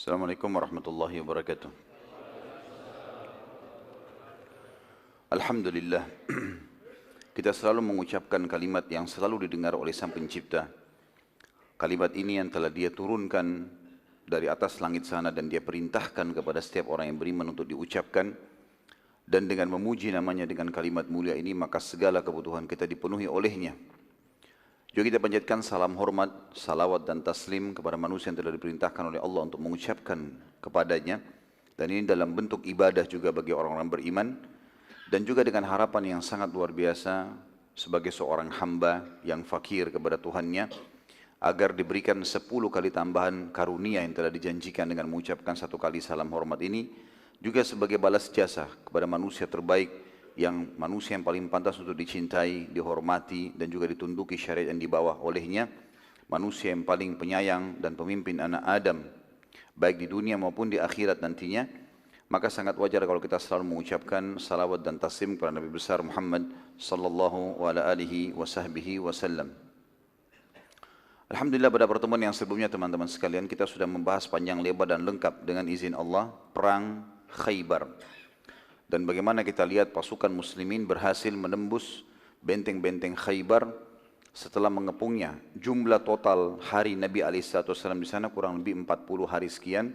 Assalamualaikum warahmatullahi wabarakatuh. Alhamdulillah, kita selalu mengucapkan kalimat yang selalu didengar oleh Sang Pencipta. Kalimat ini yang telah Dia turunkan dari atas langit sana dan Dia perintahkan kepada setiap orang yang beriman untuk diucapkan. Dan dengan memuji namanya dengan kalimat mulia ini, maka segala kebutuhan kita dipenuhi olehnya. Juga kita panjatkan salam hormat, salawat dan taslim kepada manusia yang telah diperintahkan oleh Allah untuk mengucapkan kepadanya. Dan ini dalam bentuk ibadah juga bagi orang-orang beriman. Dan juga dengan harapan yang sangat luar biasa sebagai seorang hamba yang fakir kepada Tuhannya, agar diberikan 10 kali tambahan karunia yang telah dijanjikan dengan mengucapkan 1 kali salam hormat ini. Juga sebagai balas jasa kepada manusia terbaik, yang manusia yang paling pantas untuk dicintai, dihormati dan juga ditunduki syariat yang dibawa olehnya, manusia yang paling penyayang dan pemimpin anak Adam baik di dunia maupun di akhirat nantinya. Maka sangat wajar kalau kita selalu mengucapkan salawat dan taslim kepada Nabi besar Muhammad sallallahu alaihi wasallam. Alhamdulillah, pada pertemuan yang sebelumnya teman-teman sekalian, kita sudah membahas panjang lebar dan lengkap dengan izin Allah perang Khaybar. Dan bagaimana kita lihat pasukan muslimin berhasil menembus benteng-benteng Khaybar setelah mengepungnya. Jumlah total hari Nabi SAW di sana kurang lebih 40 hari sekian.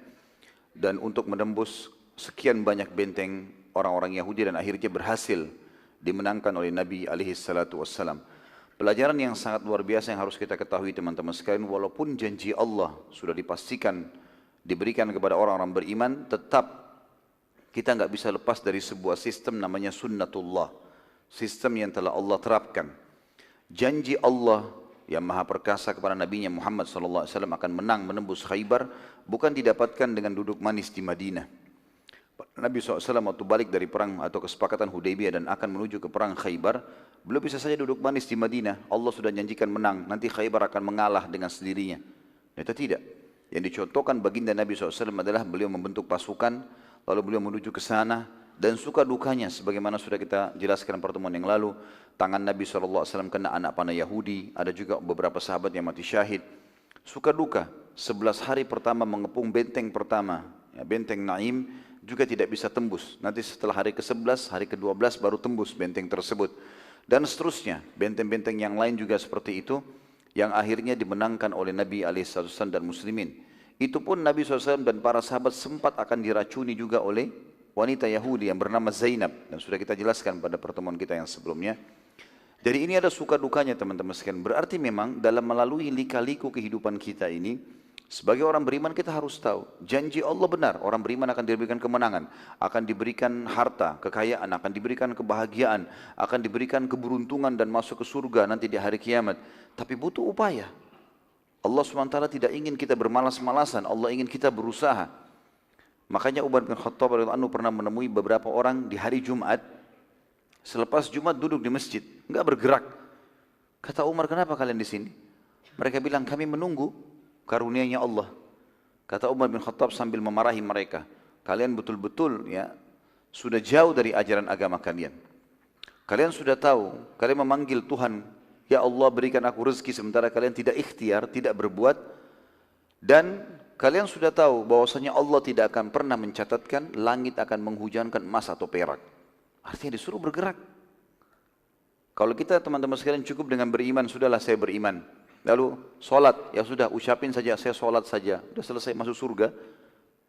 Dan untuk menembus sekian banyak benteng orang-orang Yahudi, dan akhirnya berhasil dimenangkan oleh Nabi SAW. Pelajaran yang sangat luar biasa yang harus kita ketahui teman-teman sekalian, walaupun janji Allah sudah dipastikan diberikan kepada orang-orang beriman, tetap kita nggak bisa lepas dari sebuah sistem namanya sunnatullah, sistem yang telah Allah terapkan. Janji Allah yang maha perkasa kepada Nabi-Nya Muhammad SAW akan menang menembus Khaybar bukan didapatkan dengan duduk manis di Madinah. Nabi SAW waktu balik dari perang atau kesepakatan Hudaybiyah dan akan menuju ke perang Khaybar, belum bisa saja duduk manis di Madinah. Allah sudah janjikan menang, nanti Khaybar akan mengalah dengan sendirinya. Itu tidak. Yang dicontohkan baginda Nabi SAW adalah beliau membentuk pasukan, lalu beliau menuju ke sana, dan suka dukanya sebagaimana sudah kita jelaskan pertemuan yang lalu, tangan Nabi SAW kena anak panah Yahudi, ada juga beberapa sahabat yang mati syahid. Suka duka, 11 hari pertama mengepung benteng pertama, ya, benteng Naim, juga tidak bisa tembus. Nanti setelah hari ke-11, hari ke-12 baru tembus benteng tersebut. Dan seterusnya, benteng-benteng yang lain juga seperti itu, yang akhirnya dimenangkan oleh Nabi SAW dan muslimin. Itu pun Nabi SAW dan para sahabat sempat akan diracuni juga oleh wanita Yahudi yang bernama Zainab. Dan sudah kita jelaskan pada pertemuan kita yang sebelumnya. Jadi ini ada suka dukanya teman-teman sekalian. Berarti memang dalam melalui lika-liku kehidupan kita ini, sebagai orang beriman kita harus tahu, janji Allah benar. Orang beriman akan diberikan kemenangan, akan diberikan harta, kekayaan, akan diberikan kebahagiaan, akan diberikan keberuntungan dan masuk ke surga nanti di hari kiamat. Tapi butuh upaya. Allah SWT tidak ingin kita bermalas-malasan, Allah ingin kita berusaha. Makanya Umar bin Khattab radhiyallahu anhu pernah menemui beberapa orang di hari Jumat, selepas Jumat duduk di masjid, enggak bergerak. Kata Umar, kenapa kalian di sini? Mereka bilang, kami menunggu karunia-Nya Allah. Kata Umar bin Khattab sambil memarahi mereka, kalian betul-betul ya sudah jauh dari ajaran agama kalian. Kalian sudah tahu, kalian memanggil Tuhan, ya Allah berikan aku rezeki, sementara kalian tidak ikhtiar, tidak berbuat. Dan kalian sudah tahu bahwasanya Allah tidak akan pernah mencatatkan langit akan menghujankan emas atau perak. Artinya disuruh bergerak. Kalau kita teman-teman sekalian cukup dengan beriman, sudahlah saya beriman. Lalu sholat, ya sudah ucapin saja saya sholat saja, sudah selesai masuk surga.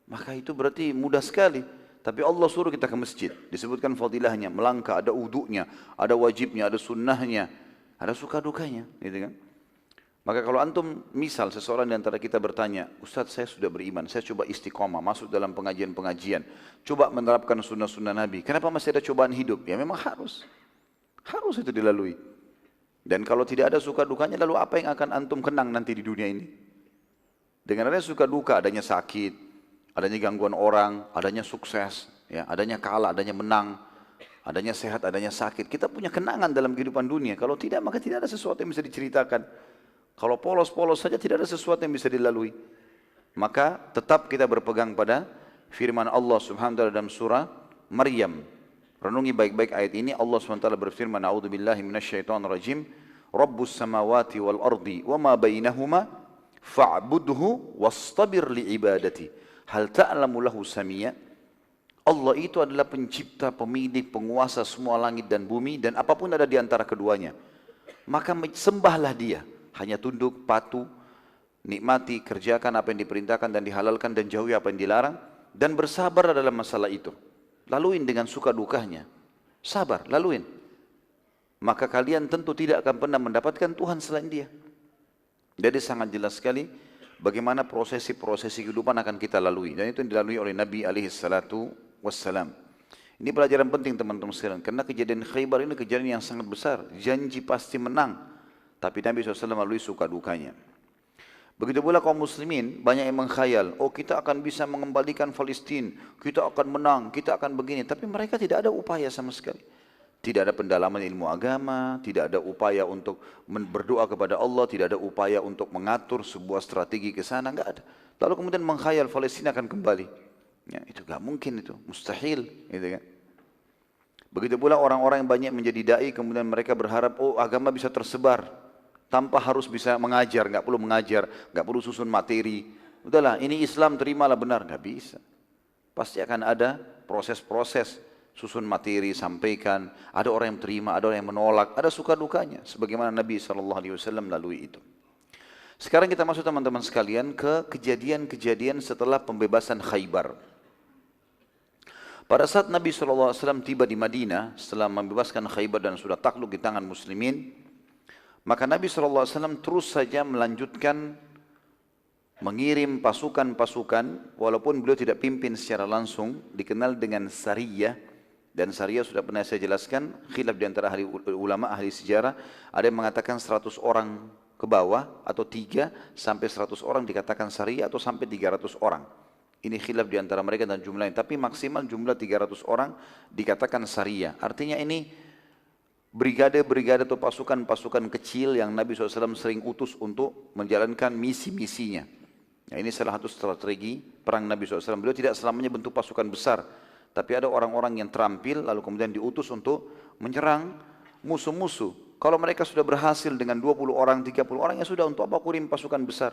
Maka itu berarti mudah sekali. Tapi Allah suruh kita ke masjid, disebutkan fadilahnya, melangkah, ada wudunya, ada wajibnya, ada sunnahnya, ada suka dukanya, gitu kan? Maka kalau antum, misal seseorang di antara kita bertanya, Ustaz saya sudah beriman, saya coba istiqomah, masuk dalam pengajian-pengajian, coba menerapkan sunnah-sunnah Nabi, kenapa masih ada cobaan hidup? Ya memang harus itu dilalui. Dan kalau tidak ada suka dukanya, lalu apa yang akan antum kenang nanti di dunia ini? Dengan adanya suka duka, adanya sakit, adanya gangguan orang, adanya sukses, ya, adanya kalah, adanya menang, adanya sehat, adanya sakit. Kita punya kenangan dalam kehidupan dunia. Kalau tidak, maka tidak ada sesuatu yang bisa diceritakan. Kalau polos-polos saja tidak ada sesuatu yang bisa dilalui. Maka tetap kita berpegang pada firman Allah Subhanahu wa taala dalam surah Maryam. Renungi baik-baik ayat ini. Allah Subhanahu wa taala berfirman, A'udzubillahi minasyaitonirrajim. Rabbus samawati wal ardi wa ma bainahuma fa'budhu wastabir li'ibadati. Hal ta'lamu lahu samia? Allah itu adalah pencipta, pemilik, penguasa semua langit dan bumi dan apapun ada di antara keduanya. Maka sembahlah dia, hanya tunduk, patuh, nikmati, kerjakan apa yang diperintahkan dan dihalalkan dan jauhi apa yang dilarang dan bersabar dalam masalah itu. Laluin dengan suka dukanya. Sabar, laluin. Maka kalian tentu tidak akan pernah mendapatkan Tuhan selain dia. Jadi sangat jelas sekali bagaimana prosesi-prosesi kehidupan akan kita lalui. Dan itu yang dilalui oleh Nabi SAW. Ini pelajaran penting teman-teman sekalian. Karena kejadian Khaybar ini kejadian yang sangat besar. Janji pasti menang. Tapi Nabi SAW melalui suka dukanya. Begitu pula kaum muslimin banyak yang mengkhayal. Oh kita akan bisa mengembalikan Palestina. Kita akan menang, kita akan begini. Tapi mereka tidak ada upaya sama sekali. Tidak ada pendalaman ilmu agama, tidak ada upaya untuk berdoa kepada Allah, tidak ada upaya untuk mengatur sebuah strategi ke sana, enggak ada. Lalu kemudian mengkhayal Palestina akan kembali. Ya, itu enggak mungkin itu, mustahil, gitu kan. Begitu pula orang-orang yang banyak menjadi dai kemudian mereka berharap oh agama bisa tersebar tanpa harus bisa mengajar, enggak perlu mengajar, enggak perlu susun materi. Udahlah, ini Islam terimalah benar, enggak bisa. Pasti akan ada proses-proses. Susun materi, sampaikan, ada orang yang terima, ada orang yang menolak, ada suka dukanya. Sebagaimana Nabi SAW lalui itu. Sekarang kita masuk teman-teman sekalian ke kejadian-kejadian setelah pembebasan Khaybar. Pada saat Nabi SAW tiba di Madinah, setelah membebaskan Khaybar dan sudah takluk di tangan muslimin, maka Nabi SAW terus saja melanjutkan mengirim pasukan-pasukan, walaupun beliau tidak pimpin secara langsung, dikenal dengan Sariyah. Dan Sariyah sudah pernah saya jelaskan, khilaf di antara ahli ulama, ahli sejarah, ada yang mengatakan 100 orang ke bawah, atau 3 sampai 100 orang dikatakan Sariyah, atau sampai 300 orang. Ini khilaf di antara mereka dan jumlahnya, tapi maksimal jumlah 300 orang dikatakan Sariyah. Artinya ini brigade-brigade atau pasukan-pasukan kecil yang Nabi SAW sering utus untuk menjalankan misi-misinya. Nah, ini salah satu strategi perang Nabi SAW. Beliau tidak selamanya bentuk pasukan besar, tapi ada orang-orang yang terampil lalu kemudian diutus untuk menyerang musuh-musuh. Kalau mereka sudah berhasil dengan 20 orang, 30 orang, ya sudah, untuk apa kirim pasukan besar.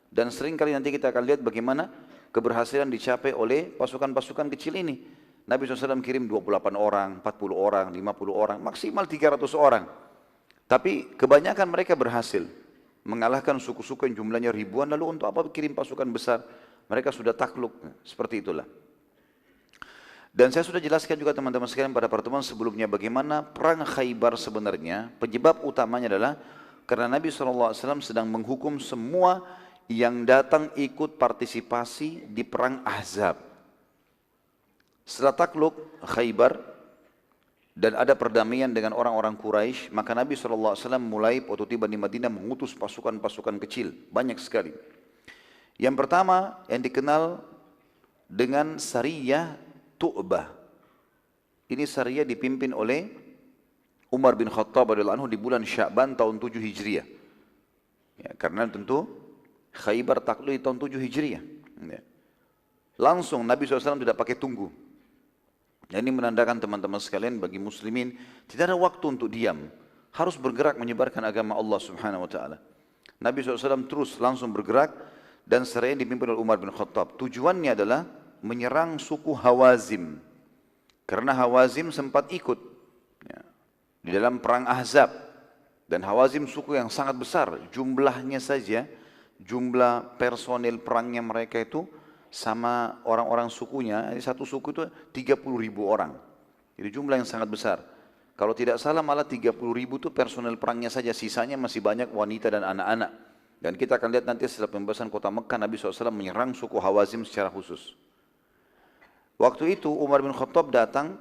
Dan sering kali nanti kita akan lihat bagaimana keberhasilan dicapai oleh pasukan-pasukan kecil ini. Nabi SAW kirim 28 orang, 40 orang, 50 orang, maksimal 300 orang. Tapi kebanyakan mereka berhasil mengalahkan suku-suku yang jumlahnya ribuan, lalu untuk apa kirim pasukan besar? Mereka sudah takluk, seperti itulah. Dan saya sudah jelaskan juga teman-teman sekalian pada pertemuan sebelumnya bagaimana perang Khaybar sebenarnya penyebab utamanya adalah karena Nabi SAW sedang menghukum semua yang datang ikut partisipasi di perang Ahzab. Setelah takluk Khaybar dan ada perdamaian dengan orang-orang Quraisy, maka Nabi SAW mulai waktu tiba di Madinah mengutus pasukan-pasukan kecil, banyak sekali. Yang pertama yang dikenal dengan Sariyah Tu'bah. Ini Sariyah dipimpin oleh Umar bin Khattab radhiyallahu anhu di bulan Sya'ban tahun 7 Hijriah. Ya, karena tentu Khaybar takluk di tahun 7 Hijriah. Ya. Langsung Nabi SAW tidak pakai tunggu. Dan ini menandakan teman-teman sekalian bagi muslimin tidak ada waktu untuk diam. Harus bergerak menyebarkan agama Allah Subhanahu wa taala. Nabi SAW terus langsung bergerak dan Sariyah dipimpin oleh Umar bin Khattab. Tujuannya adalah menyerang suku Hawazim. Karena Hawazim sempat ikut ya, di dalam perang Ahzab. Dan Hawazim suku yang sangat besar. Jumlahnya saja, jumlah personil perangnya mereka itu sama orang-orang sukunya. Satu suku itu 30.000 orang. Jadi jumlah yang sangat besar. Kalau tidak salah malah 30.000 itu personil perangnya saja. Sisanya masih banyak wanita dan anak-anak. Dan kita akan lihat nanti setelah pembebasan kota Mekah, Nabi SAW menyerang suku Hawazim secara khusus. Waktu itu Umar bin Khattab datang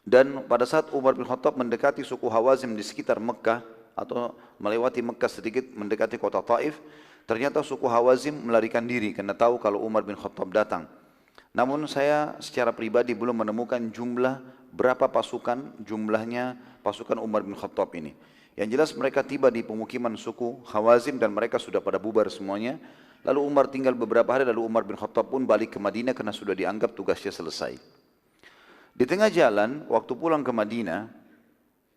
dan pada saat Umar bin Khattab mendekati suku Hawazim di sekitar Mekah atau melewati Mekah sedikit mendekati kota Taif, ternyata suku Hawazim melarikan diri karena tahu kalau Umar bin Khattab datang. Namun saya secara pribadi belum menemukan jumlah berapa pasukan jumlahnya pasukan Umar bin Khattab ini. Yang jelas mereka tiba di pemukiman suku Hawazim dan mereka sudah pada bubar semuanya. Lalu Umar tinggal beberapa hari, lalu Umar bin Khattab pun balik ke Madinah karena sudah dianggap tugasnya selesai. Di tengah jalan, waktu pulang ke Madinah,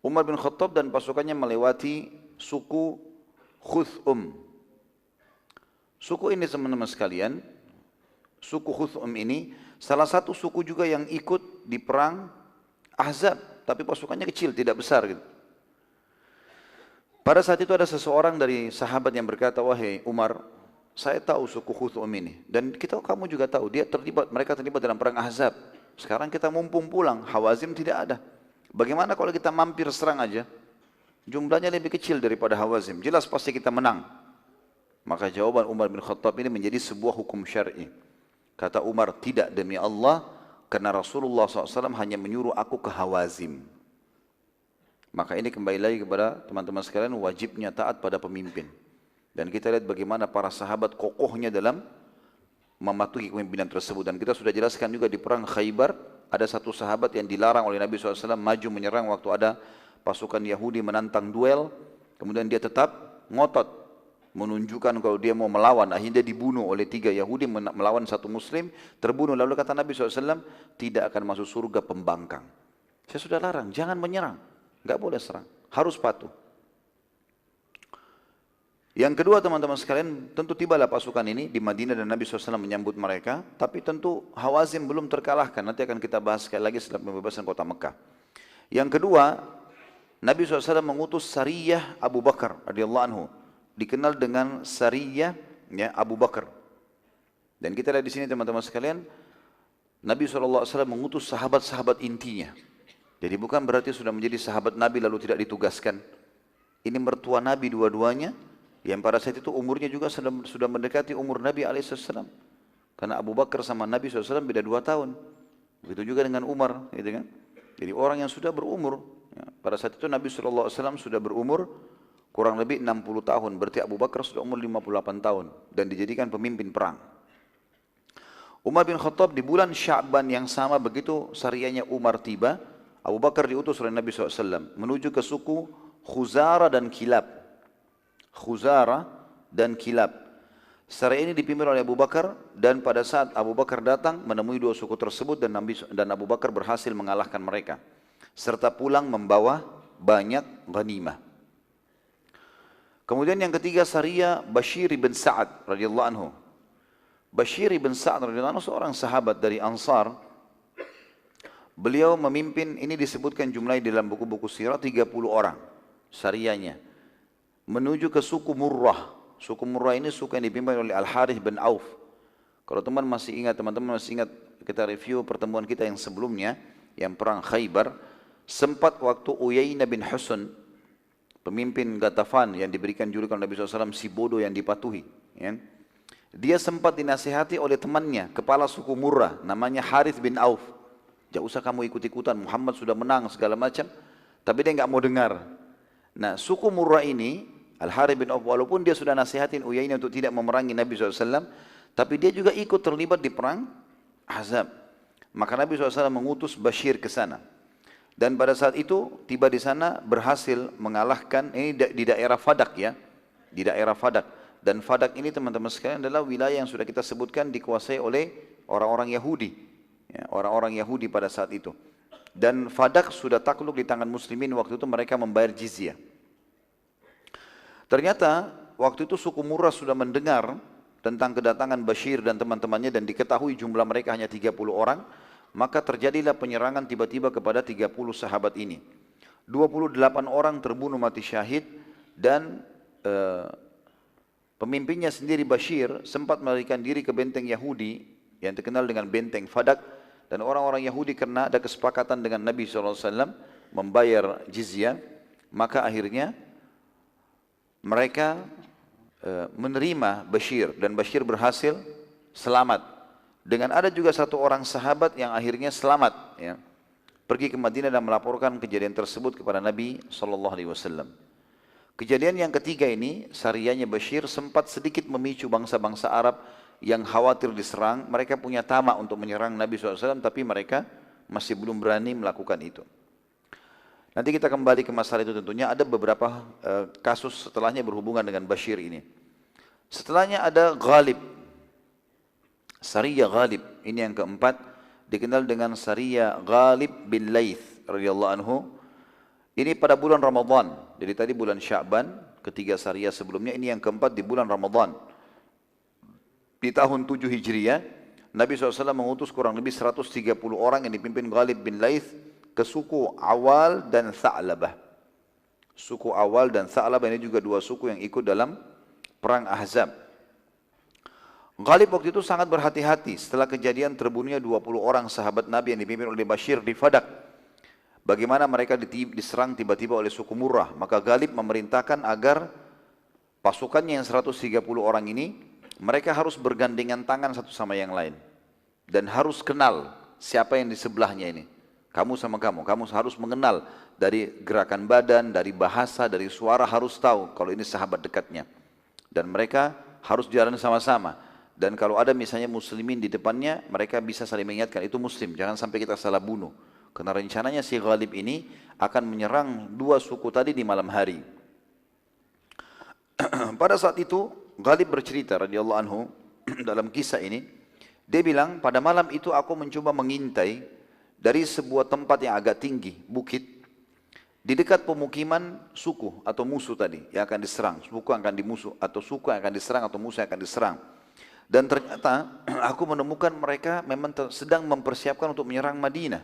Umar bin Khattab dan pasukannya melewati suku Khuthum. Suku ini teman-teman sekalian, Suku Khuthum ini salah satu suku juga yang ikut di perang Ahzab, tapi pasukannya kecil, tidak besar gitu. Pada saat itu ada seseorang dari sahabat yang berkata, wahai Umar, saya tahu suku Khuthum ini, dan kamu juga tahu, mereka terlibat dalam perang Ahzab. Sekarang kita mumpung pulang, Hawazim tidak ada. Bagaimana kalau kita mampir serang aja? Jumlahnya lebih kecil daripada Hawazim, jelas pasti kita menang. Maka jawaban Umar bin Khattab ini menjadi sebuah hukum syar'i. Kata Umar, tidak demi Allah, karena Rasulullah SAW hanya menyuruh aku ke Hawazim. Maka ini kembali lagi kepada teman-teman sekalian, wajibnya taat pada pemimpin. Dan kita lihat bagaimana para sahabat kokohnya dalam mematuhi kepemimpinan tersebut. Dan kita sudah jelaskan juga di perang Khaybar, ada satu sahabat yang dilarang oleh Nabi SAW maju menyerang waktu ada pasukan Yahudi menantang duel. Kemudian dia tetap ngotot, menunjukkan kalau dia mau melawan. Akhirnya dia dibunuh oleh 3 Yahudi melawan 1 Muslim, terbunuh. Lalu kata Nabi SAW, tidak akan masuk surga pembangkang. Saya sudah larang, jangan menyerang. Enggak boleh serang, harus patuh. Yang kedua teman-teman sekalian, tentu tibalah pasukan ini di Madinah dan Nabi SAW menyambut mereka. Tapi tentu Hawazim belum terkalahkan, nanti akan kita bahas sekali lagi setelah pembebasan kota Mekah. Yang kedua, Nabi SAW mengutus Sariyah Abu Bakar radhiyallahu anhu, dikenal dengan Sariyah ya, Abu Bakar. Dan kita lihat di sini teman-teman sekalian, Nabi SAW mengutus sahabat-sahabat intinya. Jadi bukan berarti sudah menjadi sahabat Nabi lalu tidak ditugaskan. Ini mertua Nabi dua-duanya, yang pada saat itu umurnya juga sudah mendekati umur Nabi SAW. Karena Abu Bakar sama Nabi SAW beda 2 tahun. Begitu juga dengan Umar, gitu kan? Jadi orang yang sudah berumur. Ya, pada saat itu Nabi SAW sudah berumur kurang lebih 60 tahun. Berarti Abu Bakar sudah umur 58 tahun. Dan dijadikan pemimpin perang. Umar bin Khattab di bulan Sya'ban yang sama begitu Sariyahnya Umar tiba, Abu Bakar diutus oleh Nabi SAW menuju ke suku Khuzara dan Kilab. Khuzara dan Kilab. Sariyah ini dipimpin oleh Abu Bakar, dan pada saat Abu Bakar datang menemui 2 suku tersebut, dan Abu Bakar berhasil mengalahkan mereka. Serta pulang membawa banyak ghanimah. Kemudian yang ketiga Sariyah Bashir bin Sa'ad radhiyallahu anhu. Bashir bin Sa'ad radhiyallahu anhu seorang sahabat dari Ansar. Beliau memimpin, ini disebutkan jumlahnya dalam buku-buku sirah 30 orang sariyahnya, menuju ke suku Murrah. Suku Murrah ini suku yang dipimpin oleh Al-Harith bin Auf. Kalau teman-teman masih ingat kita review pertemuan kita yang sebelumnya, yang perang Khaybar, sempat waktu Uyainah bin Husn, pemimpin Ghatafan yang diberikan julukan Nabi SAW si bodoh yang dipatuhi, ya. Dia sempat dinasihati oleh temannya, kepala suku Murrah, namanya Harith bin Auf. Jangan usah kamu ikut-ikutan, Muhammad sudah menang segala macam. Tapi dia enggak mau dengar. Nah, suku Murrah ini, Al-Harith bin Auf, walaupun dia sudah nasihatin Uyainah untuk tidak memerangi Nabi SAW, tapi dia juga ikut terlibat di perang Ahzab. Maka Nabi SAW mengutus Bashir ke sana. Dan pada saat itu, tiba di sana berhasil mengalahkan, ini di daerah Fadak ya. Di daerah Fadak. Dan Fadak ini teman-teman sekalian adalah wilayah yang sudah kita sebutkan dikuasai oleh orang-orang Yahudi. Ya, orang-orang Yahudi pada saat itu. Dan Fadak sudah takluk di tangan muslimin, waktu itu mereka membayar jizyah. Ternyata waktu itu suku Murrah sudah mendengar tentang kedatangan Bashir dan teman-temannya, dan diketahui jumlah mereka hanya 30 orang, maka terjadilah penyerangan tiba-tiba kepada 30 sahabat ini. 28 orang terbunuh mati syahid, dan pemimpinnya sendiri Bashir sempat melarikan diri ke benteng Yahudi yang terkenal dengan benteng Fadak. Dan orang-orang Yahudi karena ada kesepakatan dengan Nabi SAW membayar jizyah, maka akhirnya mereka menerima Bashir, dan Bashir berhasil selamat. Dengan ada juga 1 orang sahabat yang akhirnya selamat, ya, pergi ke Madinah dan melaporkan kejadian tersebut kepada Nabi SAW. Kejadian yang ketiga ini, sariyahnya Bashir sempat sedikit memicu bangsa-bangsa Arab yang khawatir diserang. Mereka punya tamak untuk menyerang Nabi SAW, tapi mereka masih belum berani melakukan itu. Nanti kita kembali ke masalah itu tentunya. Ada beberapa kasus setelahnya berhubungan dengan Bashir ini. Setelahnya ada Ghalib. Sariyah Ghalib. Ini yang keempat. Dikenal dengan Sariyah Ghalib bin Laith radhiyallahu anhu. Ini pada bulan Ramadan. Jadi tadi bulan Sya'ban, ketiga Sariyah sebelumnya. Ini yang keempat di bulan Ramadan. Di tahun 7 Hijriah, Nabi SAW mengutus kurang lebih 130 orang yang dipimpin Ghalib bin Laith ke suku Awal dan Tha'labah. Suku Awal dan Tha'labah ini juga dua suku yang ikut dalam perang Ahzab. Ghalib waktu itu sangat berhati-hati setelah kejadian terbunuhnya 20 orang sahabat Nabi yang dipimpin oleh Bashir di Fadak. Bagaimana mereka diserang tiba-tiba oleh suku Murrah. Maka Ghalib memerintahkan agar pasukannya yang 130 orang ini, mereka harus bergandengan tangan satu sama yang lain. Dan harus kenal siapa yang di sebelahnya ini. Kamu sama kamu harus mengenal dari gerakan badan, dari bahasa, dari suara, harus tahu kalau ini sahabat dekatnya. Dan mereka harus jalan sama-sama. Dan kalau ada misalnya muslimin di depannya, mereka bisa saling mengingatkan, itu muslim, jangan sampai kita salah bunuh. Karena rencananya si Ghalib ini akan menyerang dua suku tadi di malam hari. Pada saat itu, Ghalib bercerita radhiyallahu anhu dalam kisah ini, dia bilang, pada malam itu aku mencoba mengintai dari sebuah tempat yang agak tinggi, bukit, di dekat pemukiman suku atau musuh tadi yang akan diserang, suku yang akan dimusuh, atau suku yang akan diserang, atau musuh yang akan diserang. Dan ternyata aku menemukan mereka memang sedang mempersiapkan untuk menyerang Madinah.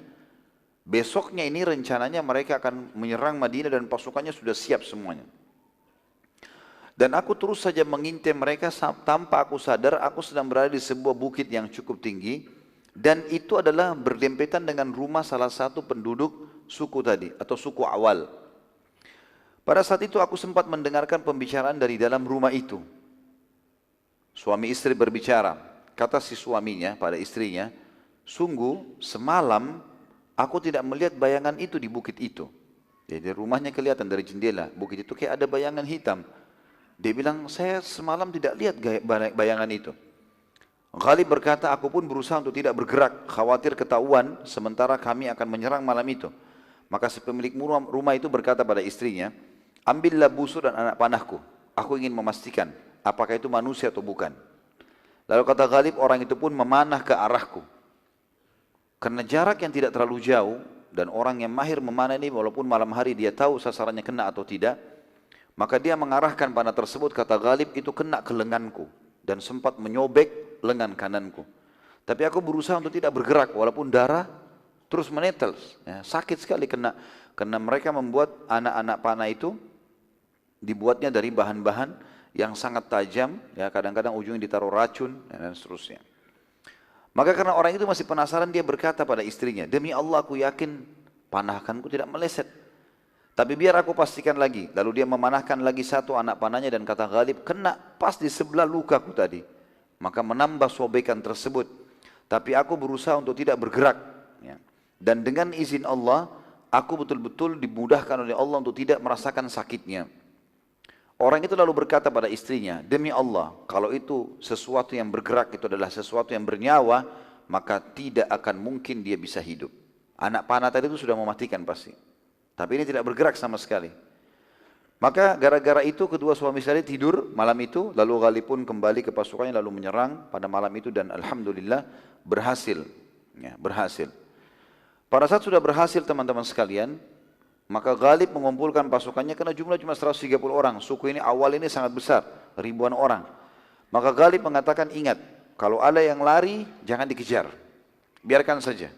Besoknya ini rencananya mereka akan menyerang Madinah dan pasukannya sudah siap semuanya. Dan aku terus saja mengintai mereka tanpa aku sadar aku sedang berada di sebuah bukit yang cukup tinggi. Dan itu adalah berdempetan dengan rumah salah satu penduduk suku tadi atau suku Awal. Pada saat itu aku sempat mendengarkan pembicaraan dari dalam rumah itu. Suami istri berbicara, kata si suaminya pada istrinya, sungguh semalam aku tidak melihat bayangan itu di bukit itu. Jadi rumahnya kelihatan dari jendela, bukit itu kayak ada bayangan hitam. Dia bilang, saya semalam tidak lihat bayangan itu. Ghalib berkata, aku pun berusaha untuk tidak bergerak, khawatir ketahuan sementara kami akan menyerang malam itu. Maka si pemilik rumah itu berkata pada istrinya, ambillah busur dan anak panahku, aku ingin memastikan apakah itu manusia atau bukan. Lalu kata Ghalib, orang itu pun memanah ke arahku. Karena jarak yang tidak terlalu jauh, dan orang yang mahir memanah ini walaupun malam hari dia tahu sasarannya kena atau tidak, maka dia mengarahkan panah tersebut, kata Ghalib, itu kena ke lenganku dan sempat menyobek lengan kananku. Tapi aku berusaha untuk tidak bergerak walaupun darah terus menetes. Ya, sakit sekali karena mereka membuat anak-anak panah itu dibuatnya dari bahan-bahan yang sangat tajam, ya kadang-kadang ujungnya ditaruh racun dan seterusnya. Maka karena orang itu masih penasaran, dia berkata pada istrinya, demi Allah aku yakin panahkanku tidak meleset. Tapi biar aku pastikan lagi. Lalu dia memanahkan lagi satu anak panahnya dan kata Ghalib, kena pas di sebelah lukaku tadi. Maka menambah sobekan tersebut. Tapi aku berusaha untuk tidak bergerak. Ya. Dan dengan izin Allah, aku betul-betul dimudahkan oleh Allah untuk tidak merasakan sakitnya. Orang itu lalu berkata pada istrinya, demi Allah, kalau itu sesuatu yang bergerak, itu adalah sesuatu yang bernyawa, maka tidak akan mungkin dia bisa hidup. Anak panah tadi itu sudah mematikan pasti. Tapi ini tidak bergerak sama sekali. Maka gara-gara itu kedua suami istri tidur malam itu, lalu Ghalib pun kembali ke pasukannya lalu menyerang pada malam itu dan alhamdulillah berhasil. Ya, berhasil. Pada saat sudah berhasil teman-teman sekalian, maka Ghalib mengumpulkan pasukannya karena jumlah cuma 130 orang. Suku ini awal ini sangat besar, ribuan orang. Maka Ghalib mengatakan, ingat, kalau ada yang lari jangan dikejar. Biarkan saja.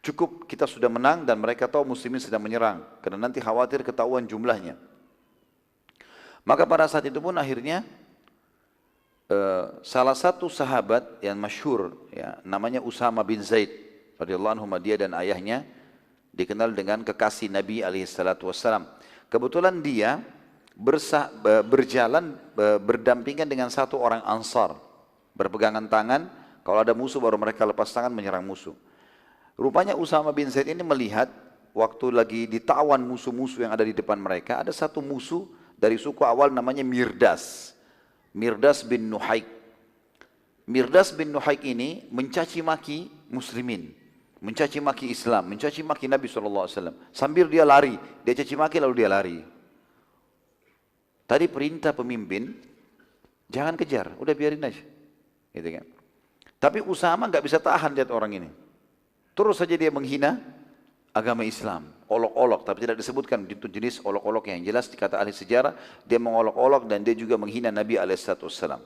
Cukup kita sudah menang dan mereka tahu muslimin sedang menyerang. Karena nanti khawatir ketahuan jumlahnya. Maka pada saat itu pun akhirnya salah satu sahabat yang masyhur, ya, namanya Usama bin Zaid radhiyallahu anhu, dia dan ayahnya dikenal dengan kekasih Nabi SAW. Kebetulan dia berjalan berdampingan dengan satu orang Ansar, berpegangan tangan. Kalau ada musuh baru mereka lepas tangan menyerang musuh. Rupanya Usama bin Zaid ini melihat waktu lagi ditawan musuh-musuh yang ada di depan mereka, ada satu musuh dari suku awal namanya Mirdas. Mirdas bin Nuhaik. Mirdas bin Nuhaik ini mencaci maki muslimin, mencaci maki Islam, mencaci maki Nabi SAW. Sambil dia lari, dia caci maki lalu dia lari. Tadi perintah pemimpin, jangan kejar, udah biarin aja. Gitu kan. Tapi Usama nggak bisa tahan lihat orang ini. Terus saja dia menghina agama Islam, olok-olok, tapi tidak disebutkan itu jenis olok-olok yang jelas. Dikata ahli sejarah, dia mengolok-olok dan dia juga menghina Nabi SAW.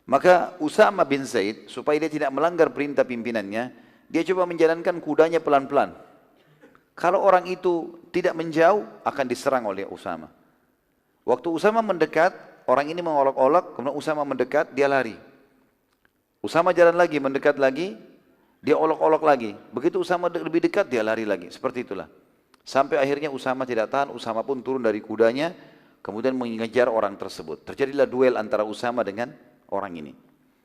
Maka Usama bin Zaid, supaya dia tidak melanggar perintah pimpinannya, dia coba menjalankan kudanya pelan-pelan. Kalau orang itu tidak menjauh, akan diserang oleh Usama. Waktu Usama mendekat, orang ini mengolok-olok, kemudian Usama mendekat, dia lari. Usama jalan lagi, mendekat lagi, dia olok-olok lagi. Begitu Usama lebih dekat, dia lari lagi. Seperti itulah. Sampai akhirnya Usama tidak tahan, Usama pun turun dari kudanya, kemudian mengejar orang tersebut. Terjadilah duel antara Usama dengan orang ini.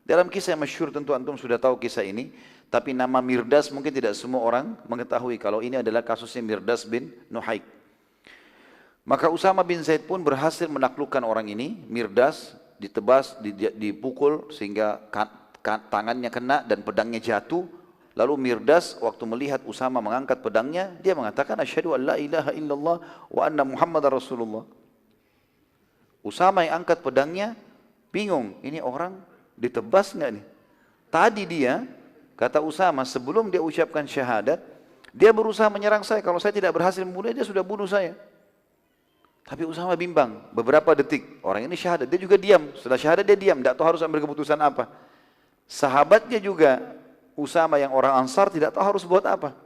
Dalam kisah yang masyhur, tentu antum sudah tahu kisah ini, tapi nama Mirdas mungkin tidak semua orang mengetahui kalau ini adalah kasusnya Mirdas bin Nuhaik. Maka Usama bin Zaid pun berhasil menaklukkan orang ini. Mirdas ditebas, dipukul sehingga tangannya kena dan pedangnya jatuh. Lalu Mirdas waktu melihat Usama mengangkat pedangnya, dia mengatakan asyhadu an la ilaha illallah wa anna Muhammadar Rasulullah. Usama yang angkat pedangnya bingung, ini orang ditebas enggak nih? Tadi dia, kata Usama, sebelum dia ucapkan syahadat, dia berusaha menyerang saya, kalau saya tidak berhasil membunuh dia sudah bunuh saya. Tapi Usama bimbang, beberapa detik, orang ini syahadat, dia juga diam, setelah syahadat dia diam, tidak tahu harus ambil keputusan apa. Sahabatnya juga, Usama yang orang Ansar tidak tahu harus buat apa.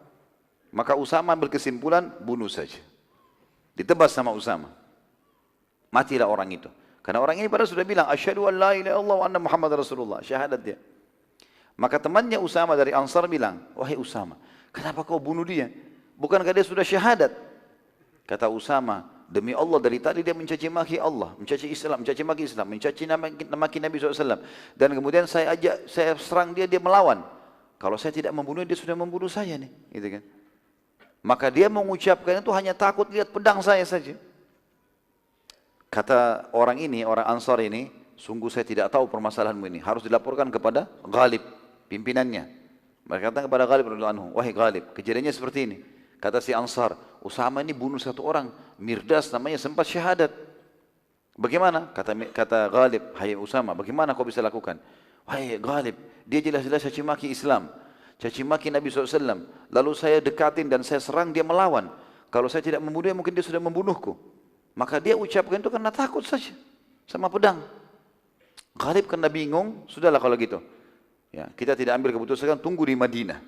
Maka Usama ambil kesimpulan, bunuh saja. Ditebas sama Usama. Matilah orang itu. Karena orang ini padahal sudah bilang, asyhadu an la ilaha illallah wa anna Muhammad Rasulullah. Syahadat dia. Maka temannya Usama dari Ansar bilang, wahai Usama, kenapa kau bunuh dia? Bukankah dia sudah syahadat? Kata Usama, demi Allah dari tadi dia mencaci maki Allah, mencaci Islam, mencaci maki Islam, mencaci maki Nabi SAW. Dan kemudian saya serang dia, dia melawan. Kalau saya tidak membunuh, dia sudah membunuh saya nih, gitu kan? Maka dia mengucapkan itu hanya takut lihat pedang saya saja. Kata orang ini, orang Ansar ini, sungguh saya tidak tahu permasalahanmu ini. Harus dilaporkan kepada Ghalib, pimpinannya. Mereka kata kepada Ghalib radhiyallahu anhu, wahai Ghalib, kejadiannya seperti ini. Kata si Ansar, Usama ini bunuh satu orang, Mirdas namanya, sempat syahadat. Bagaimana? Kata Ghalib, hai Usama, bagaimana kau bisa lakukan? Wahai Ghalib, dia jelas-jelas caci maki Islam, caci maki Nabi SAW. Lalu saya dekatin dan saya serang, dia melawan. Kalau saya tidak membunuhnya, mungkin dia sudah membunuhku. Maka dia ucapkan itu karena takut saja sama pedang. Ghalib karena bingung, sudahlah kalau gitu. Ya, kita tidak ambil keputusan, tunggu di Madinah.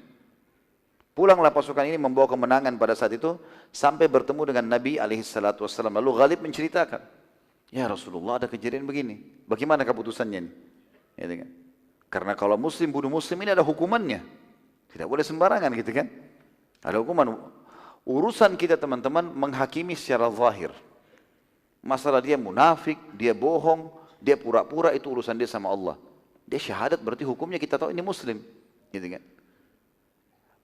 Pulanglah pasukan ini membawa kemenangan pada saat itu sampai bertemu dengan Nabi SAW. Lalu Ghalib menceritakan, ya Rasulullah ada kejadian begini. Bagaimana keputusannya ini? Ya, kan? Karena kalau Muslim bunuh Muslim ini ada hukumannya. Tidak boleh sembarangan gitu kan. Ada hukuman. Urusan kita teman-teman menghakimi secara zahir. Masalah dia munafik, dia bohong, dia pura-pura, itu urusan dia sama Allah. Dia syahadat berarti hukumnya kita tahu ini Muslim. Gitu kan.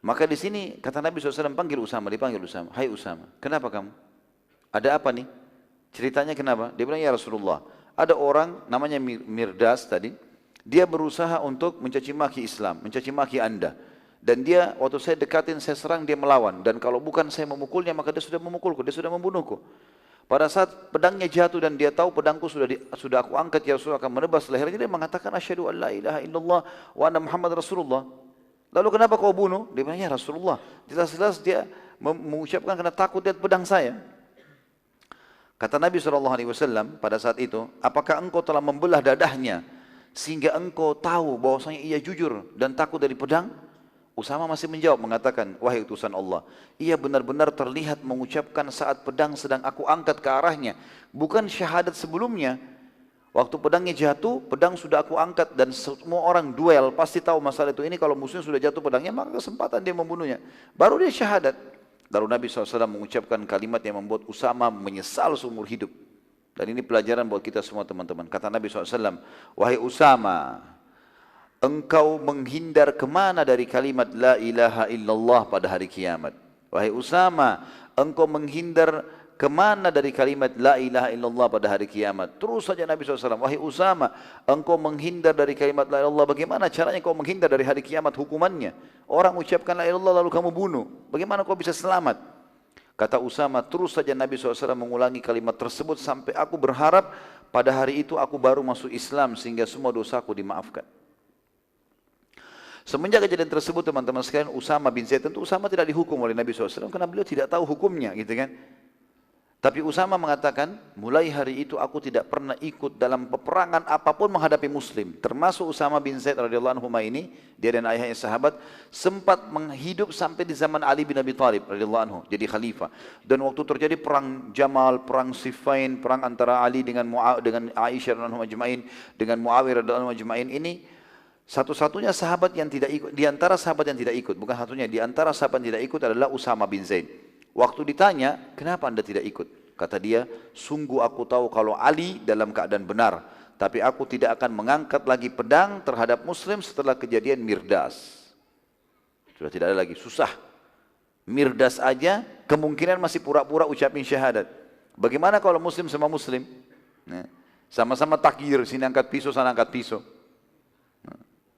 Maka di sini kata Nabi SAW panggil Usama, dipanggil Usama. Hai Usama, kenapa kamu? Ada apa nih? Ceritanya kenapa? Dia bilang, ya Rasulullah, ada orang namanya Mirdas tadi, dia berusaha untuk mencaci maki Islam, mencaci maki anda. Dan dia, waktu saya dekatin, saya serang, dia melawan. Dan kalau bukan saya memukulnya, maka dia sudah memukulku, dia sudah membunuhku. Pada saat pedangnya jatuh dan dia tahu pedangku sudah aku angkat, ya Rasulullah akan menebas lehernya, dia mengatakan, asyhadu an la ilaha illallah wa anna Muhammad Rasulullah. Lalu kenapa kau bunuh? Dia bilang, ya Rasulullah, jelas-jelas dia mengucapkan karena takut lihat pedang saya. Kata Nabi SAW pada saat itu, apakah engkau telah membelah dadahnya sehingga engkau tahu bahwasanya ia jujur dan takut dari pedang? Usama masih menjawab mengatakan, wahai utusan Allah, ia benar-benar terlihat mengucapkan saat pedang sedang aku angkat ke arahnya, bukan syahadat sebelumnya. Waktu pedangnya jatuh, pedang sudah aku angkat dan semua orang duel pasti tahu masalah itu. Ini kalau musuhnya sudah jatuh pedangnya, maka kesempatan dia membunuhnya. Baru dia syahadat. Lalu Nabi SAW mengucapkan kalimat yang membuat Usama menyesal seumur hidup. Dan ini pelajaran buat kita semua teman-teman. Kata Nabi SAW, wahai Usama, engkau menghindar kemana dari kalimat la ilaha illallah pada hari kiamat? Wahai Usama, engkau menghindar kemana dari kalimat la ilaha illallah pada hari kiamat? Terus saja Nabi SAW, wahai Usama, engkau menghindar dari kalimat la ilaha illallah, bagaimana caranya kau menghindar dari hari kiamat hukumannya? Orang ucapkan la ilaha illallah lalu kamu bunuh, bagaimana kau bisa selamat? Kata Usama, terus saja Nabi SAW mengulangi kalimat tersebut sampai aku berharap pada hari itu aku baru masuk Islam sehingga semua dosaku dimaafkan. Semenjak kejadian tersebut teman-teman sekalian, Usama bin Zaid, tentu Usama tidak dihukum oleh Nabi SAW karena beliau tidak tahu hukumnya gitu kan. Tapi Usama mengatakan, mulai hari itu aku tidak pernah ikut dalam peperangan apapun menghadapi Muslim. Termasuk Usama bin Zaid radhiyallahu anhu ini, dia dan ayahnya sahabat, sempat menghidup sampai di zaman Ali bin Abi Thalib radhiyallahu anhu, jadi khalifah. Dan waktu terjadi perang Jamal, perang Siffin, perang antara Ali dengan Aisyah radhiyallahu anhu ajma'in, dengan Muawiyah radhiyallahu anhu ajma'in ini, satu-satunya sahabat yang tidak ikut, di antara sahabat yang tidak ikut, bukan satunya, di antara sahabat yang tidak ikut adalah Usama bin Zaid. Waktu ditanya, kenapa anda tidak ikut? Kata dia, sungguh aku tahu kalau Ali dalam keadaan benar. Tapi aku tidak akan mengangkat lagi pedang terhadap Muslim setelah kejadian Mirdas. Sudah tidak ada lagi, susah. Mirdas aja kemungkinan masih pura-pura ucapin syahadat. Bagaimana kalau Muslim sama Muslim? Sama-sama takbir, sini angkat pisau, sana angkat pisau.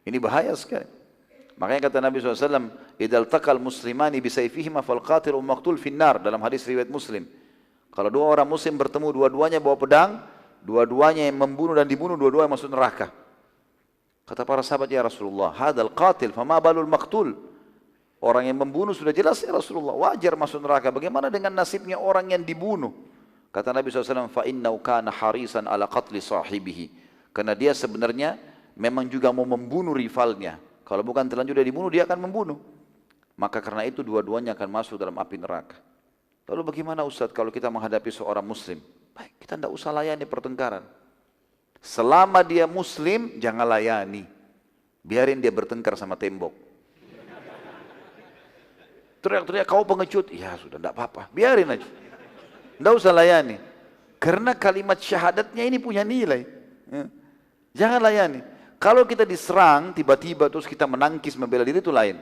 Ini bahaya sekali. Makanya kata Nabi SAW, idal taqal muslimani bisayfihima fal qatil maqtul finnar, dalam hadis riwayat Muslim. Kalau dua orang Muslim bertemu, dua-duanya bawa pedang, dua-duanya yang membunuh dan dibunuh, dua-duanya masuk neraka. Kata para sahabat, ya Rasulullah, hadal qatil fama balul maqtul. Orang yang membunuh sudah jelas ya Rasulullah, wajar masuk neraka. Bagaimana dengan nasibnya orang yang dibunuh? Kata Nabi SAW, fa innahu kana harisan ala qatli sahibihi. Karena dia sebenarnya memang juga mau membunuh rivalnya. Kalau bukan terlanjur dia dibunuh, dia akan membunuh. Maka karena itu dua-duanya akan masuk dalam api neraka. Lalu bagaimana Ustaz kalau kita menghadapi seorang Muslim? Baik, kita tidak usah layani pertengkaran. Selama dia Muslim, jangan layani. Biarin dia bertengkar sama tembok. Teriak-teriak, kau pengecut. Ya sudah, tidak apa-apa. Biarin aja. Tidak usah layani. Karena kalimat syahadatnya ini punya nilai. Jangan layani. Kalau kita diserang, tiba-tiba terus kita menangkis membela diri itu lain.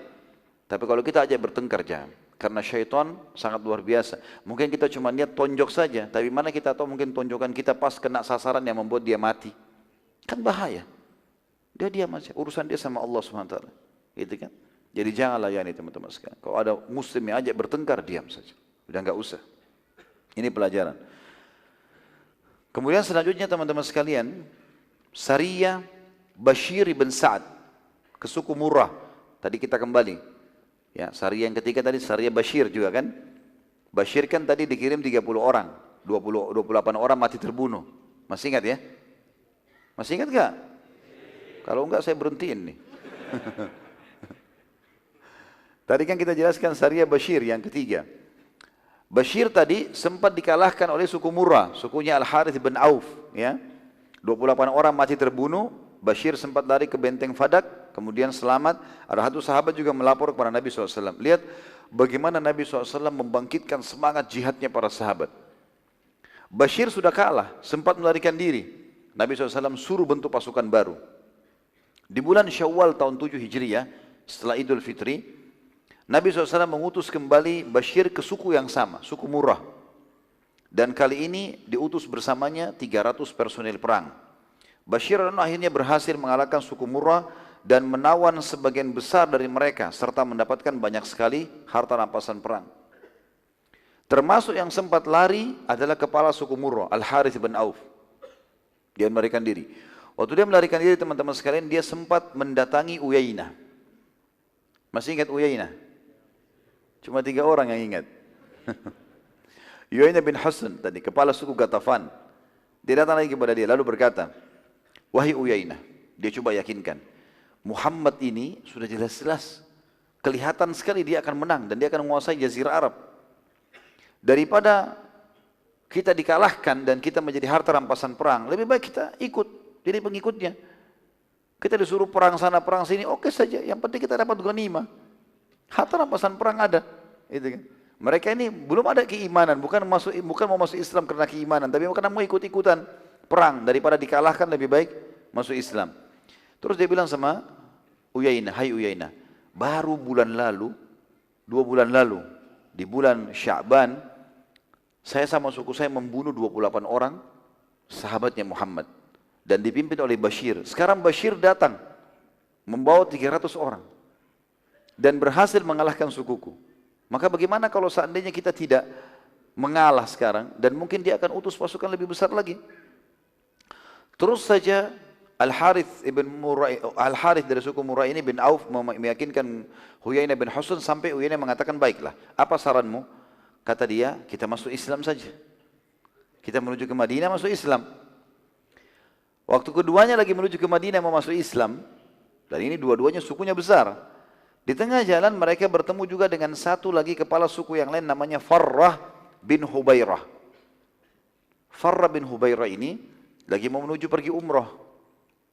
Tapi kalau kita ajak bertengkar, jangan. Karena syaitan sangat luar biasa. Mungkin kita cuma lihat tonjok saja, tapi mana kita tahu mungkin tonjokan kita pas kena sasaran yang membuat dia mati. Kan bahaya. Dia diam aja, urusan dia sama Allah SWT. Gitu kan? Jadi jangan layani teman-teman sekalian. Kalau ada muslim yang ajak bertengkar, diam saja. Udah enggak usah. Ini pelajaran. Kemudian selanjutnya teman-teman sekalian, Sariyah Bashir ibn Sa'ad ke suku Murrah. Tadi kita kembali. Ya, Sariyah yang ketiga tadi Sariyah Bashir juga kan. Bashir kan tadi dikirim 30 orang, 28 orang mati terbunuh. Masih ingat ya? Masih ingat enggak? Kalau enggak saya berhentiin nih. Tadi kan kita jelaskan Sariyah Bashir yang ketiga. Bashir tadi sempat dikalahkan oleh suku Murrah, sukunya Al-Harith bin Auf, ya. 28 orang mati terbunuh. Bashir sempat lari ke benteng Fadak, kemudian selamat. Ada satu sahabat juga melapor kepada Nabi SAW. Lihat bagaimana Nabi SAW membangkitkan semangat jihadnya para sahabat. Bashir sudah kalah, sempat melarikan diri. Nabi SAW suruh bentuk pasukan baru. Di bulan Syawal tahun 7 Hijriah, setelah Idul Fitri, Nabi SAW mengutus kembali Bashir ke suku yang sama, suku Murrah. Dan kali ini diutus bersamanya 300 personil perang. Bashir akhirnya berhasil mengalahkan suku Murrah dan menawan sebagian besar dari mereka serta mendapatkan banyak sekali harta rampasan perang. Termasuk yang sempat lari adalah kepala suku Murrah, Al-Harith bin Auf. Dia melarikan diri. Waktu dia melarikan diri teman-teman sekalian, dia sempat mendatangi Uyainah. Masih ingat Uyainah? Cuma 3 orang yang ingat. Uyainah bin Hasan tadi, kepala suku Ghatafan. Dia datang lagi kepada dia lalu berkata, wahai Uyainah, dia coba yakinkan, Muhammad ini sudah jelas-jelas kelihatan sekali dia akan menang dan dia akan menguasai Jazirah Arab. Daripada kita dikalahkan dan kita menjadi harta rampasan perang, lebih baik kita ikut jadi pengikutnya. Kita disuruh perang sana perang sini, oke saja, yang penting kita dapat ghanimah. Harta rampasan perang ada, itu kan. Mereka ini belum ada keimanan, bukan mau masuk Islam karena keimanan, tapi karena mau ikut-ikutan perang. Daripada dikalahkan lebih baik masuk Islam. Terus dia bilang sama Uyainah, hai Uyainah, baru bulan lalu, 2 bulan lalu, di bulan Sya'ban, saya sama suku saya membunuh 28 orang sahabatnya Muhammad dan dipimpin oleh Bashir. Sekarang Bashir datang membawa 300 orang dan berhasil mengalahkan sukuku. Maka bagaimana kalau seandainya kita tidak mengalah sekarang dan mungkin dia akan utus pasukan lebih besar lagi. Terus saja Al-Harith dari suku Murrah ini bin Auf meyakinkan Uyainah bin Hasan sampai Uyainah mengatakan, baiklah, apa saranmu? Kata dia, kita masuk Islam saja. Kita menuju ke Madinah masuk Islam. Waktu keduanya lagi menuju ke Madinah mau masuk Islam, dan ini dua-duanya sukunya besar. Di tengah jalan mereka bertemu juga dengan satu lagi kepala suku yang lain namanya Farrah bin Hubairah. Farrah bin Hubairah ini lagi mau menuju pergi umrah.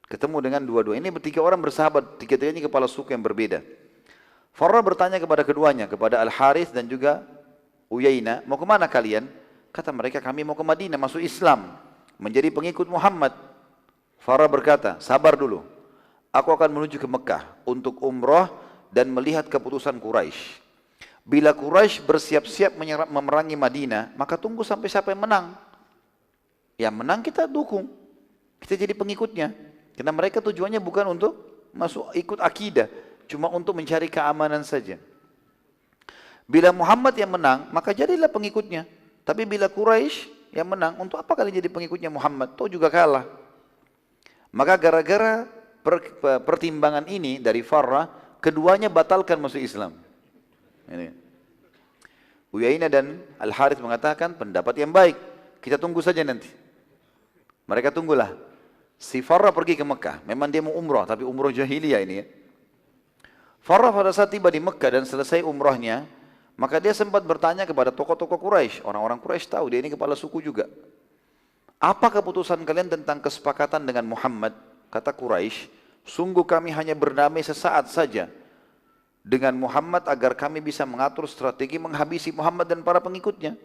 Ketemu dengan dua-dua. Ini bertiga orang bersahabat, tiga-tiganya kepala suku yang berbeda. Farrah bertanya kepada keduanya, kepada Al-Harith dan juga Uyainah, mau kemana kalian? Kata mereka, kami mau ke Madinah, masuk Islam, menjadi pengikut Muhammad. Farrah berkata, sabar dulu. Aku akan menuju ke Mekah untuk umrah dan melihat keputusan Quraisy. Bila Quraisy bersiap-siap memerangi Madinah, maka tunggu sampai siapa yang menang. Yang menang kita dukung. Kita jadi pengikutnya. Karena mereka tujuannya bukan untuk masuk ikut akidah, cuma untuk mencari keamanan saja. Bila Muhammad yang menang, maka jadilah pengikutnya. Tapi bila Quraisy yang menang, untuk apa kalian jadi pengikutnya Muhammad? Toh juga kalah. Maka gara-gara pertimbangan ini dari Farrah, keduanya batalkan masuk Islam. Ini. Uyainah dan Al-Harith mengatakan pendapat yang baik. Kita tunggu saja nanti. Mereka tunggulah. Si Farrah pergi ke Mekah. Memang dia mau umrah, tapi umrah jahiliyah ini ya. Farrah pada saat tiba di Mekah dan selesai umrahnya, maka dia sempat bertanya kepada tokoh-tokoh Quraisy. Orang-orang Quraisy tahu dia ini kepala suku juga. Apa keputusan kalian tentang kesepakatan dengan Muhammad? Kata Quraisy, sungguh kami hanya berdamai sesaat saja dengan Muhammad agar kami bisa mengatur strategi menghabisi Muhammad dan para pengikutnya.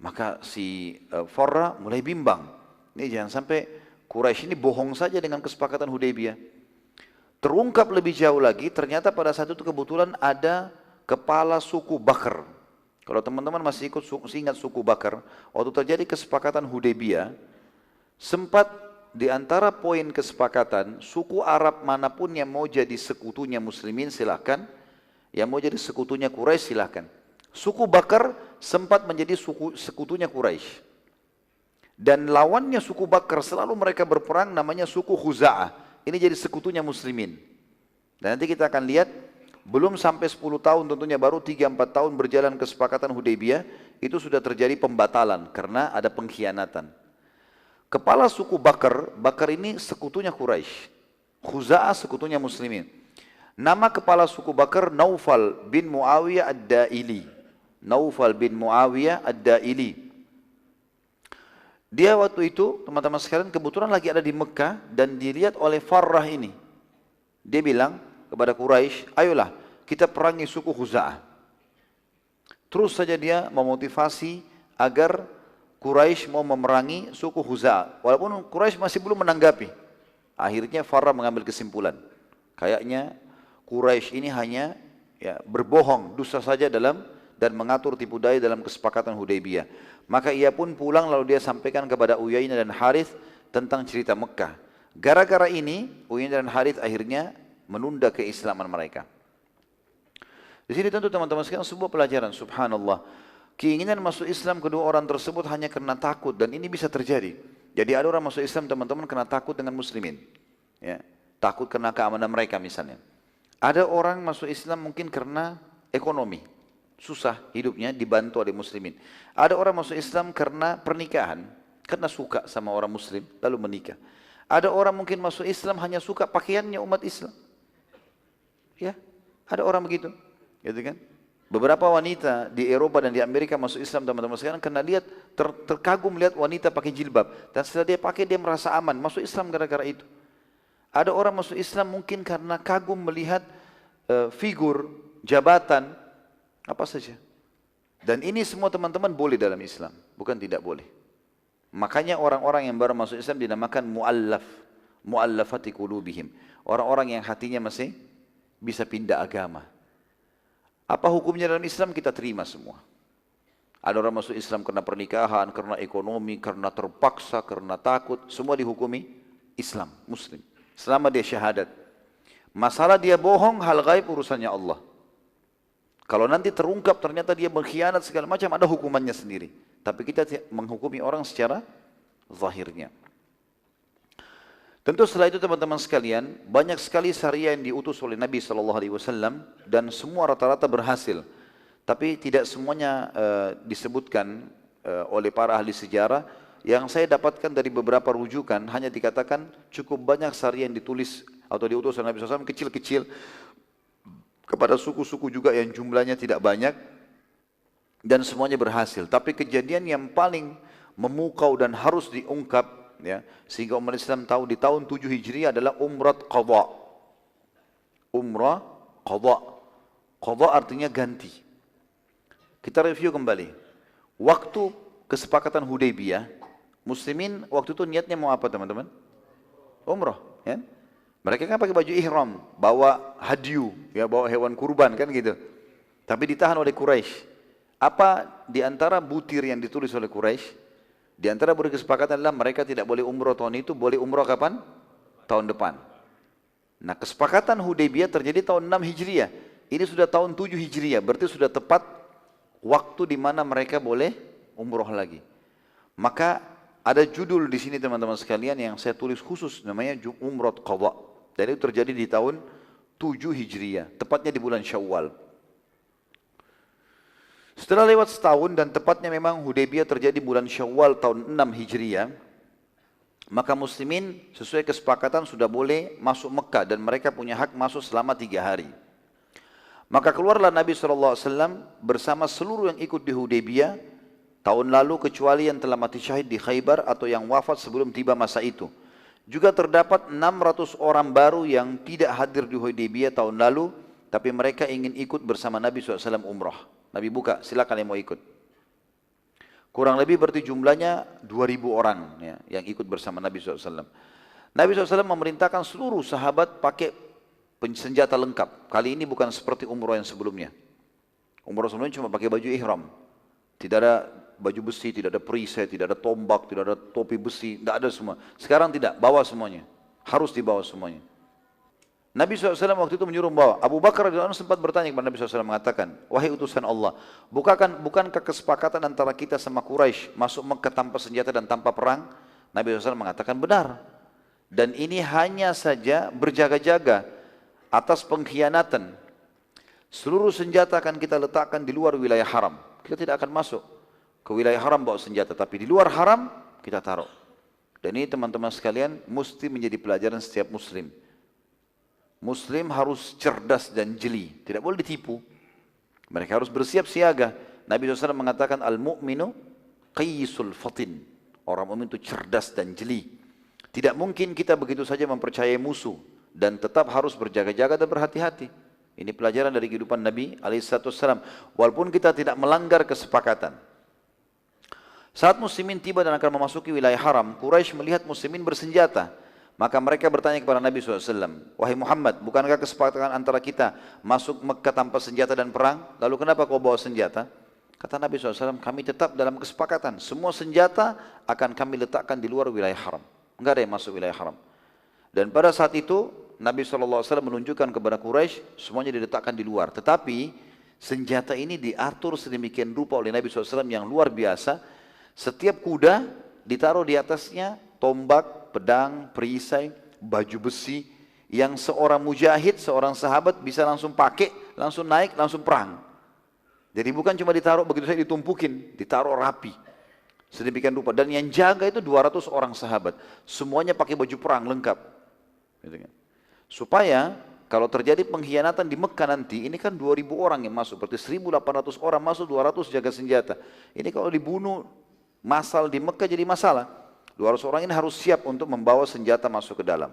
Maka si Farrah mulai bimbang. Ini jangan sampai Quraisy ini bohong saja dengan kesepakatan Hudaybiyah. Terungkap lebih jauh lagi, ternyata pada saat itu kebetulan ada kepala suku Bakr. Kalau teman-teman masih ingat suku Bakr, waktu terjadi kesepakatan Hudaybiyah, sempat di antara poin kesepakatan, suku Arab manapun yang mau jadi sekutunya Muslimin silahkan, yang mau jadi sekutunya Quraisy silahkan. Suku Bakr sempat menjadi sekutunya Quraisy. Dan lawannya suku Bakr selalu mereka berperang namanya suku Khuza'ah. Ini jadi sekutunya Muslimin. Dan nanti kita akan lihat, belum sampai 10 tahun tentunya, baru 3-4 tahun berjalan kesepakatan Hudaybiyah, itu sudah terjadi pembatalan karena ada pengkhianatan. Kepala suku Bakr, Bakr ini sekutunya Quraisy. Khuza'ah sekutunya Muslimin. Nama kepala suku Bakr Naufal bin Muawiyah Ad-Daili. Naufal bin Muawiyah Ad-Daili. Dia waktu itu, teman-teman sekalian, kebetulan lagi ada di Mekah dan dilihat oleh Farrah ini. Dia bilang kepada Quraisy, ayolah kita perangi suku Khuza'ah. Terus saja dia memotivasi agar Quraisy mau memerangi suku Khuza'ah. Walaupun Quraisy masih belum menanggapi. Akhirnya Farrah mengambil kesimpulan. Kayaknya Quraisy ini hanya berbohong, dusta saja dan mengatur tipu daya dalam kesepakatan Hudaybiyah. Maka ia pun pulang lalu dia sampaikan kepada Uyainah dan Harith tentang cerita Mekah. Gara-gara ini Uyainah dan Harith akhirnya menunda keislaman mereka. Di sini tentu teman-teman sekalian sebuah pelajaran, subhanallah. Keinginan masuk Islam kedua orang tersebut hanya karena takut, dan ini bisa terjadi. Jadi ada orang masuk Islam teman-teman karena takut dengan muslimin. Ya, takut karena keamanan mereka misalnya. Ada orang masuk Islam mungkin karena ekonomi. Susah hidupnya, dibantu oleh muslimin. Ada orang masuk Islam karena pernikahan, karena suka sama orang muslim, lalu menikah. Ada orang mungkin masuk Islam hanya suka pakaiannya umat Islam. Ya, ada orang begitu, gitu kan? Beberapa wanita di Eropa dan di Amerika masuk Islam teman-teman sekarang karena lihat terkagum lihat wanita pakai jilbab, dan setelah dia pakai dia merasa aman, masuk Islam gara-gara itu. Ada orang masuk Islam mungkin karena kagum melihat figur, jabatan, apa saja. Dan ini semua teman-teman boleh dalam Islam, bukan tidak boleh. Makanya orang-orang yang baru masuk Islam dinamakan mu'allafati qulubihim. Orang-orang yang hatinya masih bisa pindah agama. Apa hukumnya dalam Islam kita terima semua. Ada orang masuk Islam karena pernikahan, karena ekonomi, karena terpaksa, karena takut, semua dihukumi Islam, Muslim. Selama dia syahadat. Masalah dia bohong, hal gaib urusannya Allah. Kalau nanti terungkap ternyata dia berkhianat segala macam, ada hukumannya sendiri. Tapi kita menghukumi orang secara zahirnya. Tentu setelah itu teman-teman sekalian, banyak sekali syariah yang diutus oleh Nabi SAW dan semua rata-rata berhasil. Tapi tidak semuanya disebutkan oleh para ahli sejarah. Yang saya dapatkan dari beberapa rujukan, hanya dikatakan cukup banyak sari yang ditulis atau diutus oleh Nabi SAW kecil-kecil kepada suku-suku juga yang jumlahnya tidak banyak, dan semuanya berhasil. Tapi kejadian yang paling memukau dan harus diungkap, ya, sehingga umat Islam tahu di tahun 7 Hijriah adalah Umrah Qadha. Umrah Qadha. Qadha artinya ganti. Kita review kembali. Waktu kesepakatan Hudaybiyah, Muslimin waktu itu niatnya mau apa teman-teman? Umrah, ya. Mereka kan pakai baju ihram, bawa hadyu, ya, bawa hewan kurban kan gitu. Tapi ditahan oleh Quraisy. Apa di antara butir yang ditulis oleh Quraisy? Di antara butir kesepakatan adalah mereka tidak boleh umrah tahun itu, boleh umrah kapan? Tahun depan. Nah, kesepakatan Hudaybiyah terjadi tahun 6 Hijriah. Ini sudah tahun 7 Hijriah, berarti sudah tepat waktu di mana mereka boleh umrah lagi. Maka ada judul di sini teman-teman sekalian yang saya tulis khusus, namanya Umrah Qadha. Dan itu terjadi di tahun 7 Hijriah, tepatnya di bulan Syawal. Setelah lewat setahun dan tepatnya memang Hudaybiyah terjadi bulan Syawal tahun 6 Hijriah, maka muslimin sesuai kesepakatan sudah boleh masuk Mekah dan mereka punya hak masuk selama 3 hari. Maka keluarlah Nabi SAW bersama seluruh yang ikut di Hudaybiyah tahun lalu, kecuali yang telah mati syahid di Khaybar atau yang wafat sebelum tiba masa itu. Juga terdapat 600 orang baru yang tidak hadir di Hudaybiyah tahun lalu, tapi mereka ingin ikut bersama Nabi SAW umrah. Nabi buka, silakan yang mau ikut. Kurang lebih berarti jumlahnya 2000 orang, ya, yang ikut bersama Nabi SAW. Nabi SAW memerintahkan seluruh sahabat pakai senjata lengkap. Kali ini bukan seperti umrah yang sebelumnya. Umrah sebelumnya cuma pakai baju ihram. Tidak ada baju besi, tidak ada perisai, tidak ada tombak, tidak ada topi besi, tidak ada semua. Sekarang tidak, bawa semuanya. Harus dibawa semuanya. Nabi SAW waktu itu menyuruh membawa. Abu Bakar radhiyallahu anhu sempat bertanya kepada Nabi SAW, mengatakan, wahai utusan Allah, bukankah kesepakatan antara kita sama Quraisy masuk Mekah tanpa senjata dan tanpa perang? Nabi SAW mengatakan benar. Dan ini hanya saja berjaga-jaga atas pengkhianatan. Seluruh senjata akan kita letakkan di luar wilayah haram. Kita tidak akan masuk ke wilayah haram bawa senjata, tapi di luar haram kita taruh. Dan ini teman-teman sekalian mesti menjadi pelajaran setiap muslim. Muslim harus cerdas dan jeli, tidak boleh ditipu. Mereka harus bersiap siaga. Nabi SAW mengatakan al-mu'minu qisul fatin. Orang mukmin itu cerdas dan jeli. Tidak mungkin kita begitu saja mempercayai musuh, dan tetap harus berjaga-jaga dan berhati-hati. Ini pelajaran dari kehidupan Nabi SAW. Walaupun kita tidak melanggar kesepakatan. Saat muslimin tiba dan akan memasuki wilayah haram, Quraisy melihat muslimin bersenjata. Maka mereka bertanya kepada Nabi SAW, wahai Muhammad, bukankah kesepakatan antara kita masuk Mekah tanpa senjata dan perang? Lalu kenapa kau bawa senjata? Kata Nabi SAW, kami tetap dalam kesepakatan. Semua senjata akan kami letakkan di luar wilayah haram. Enggak ada yang masuk wilayah haram. Dan pada saat itu, Nabi SAW menunjukkan kepada Quraisy semuanya diletakkan di luar. Tetapi senjata ini diatur sedemikian rupa oleh Nabi SAW yang luar biasa. Setiap kuda ditaruh di atasnya tombak, pedang, perisai, baju besi yang seorang mujahid, seorang sahabat bisa langsung pakai, langsung naik, langsung perang. Jadi bukan cuma ditaruh begitu saja ditumpukin, ditaruh rapi. Sedemikian rupa. Dan yang jaga itu 200 orang sahabat. Semuanya pakai baju perang lengkap. Gitu kan. Supaya kalau terjadi pengkhianatan di Mekah nanti, ini kan 2000 orang yang masuk, berarti 1800 orang masuk, 200 jaga senjata. Ini kalau dibunuh masal di Mekah jadi masalah. 200 orang ini harus siap untuk membawa senjata masuk ke dalam.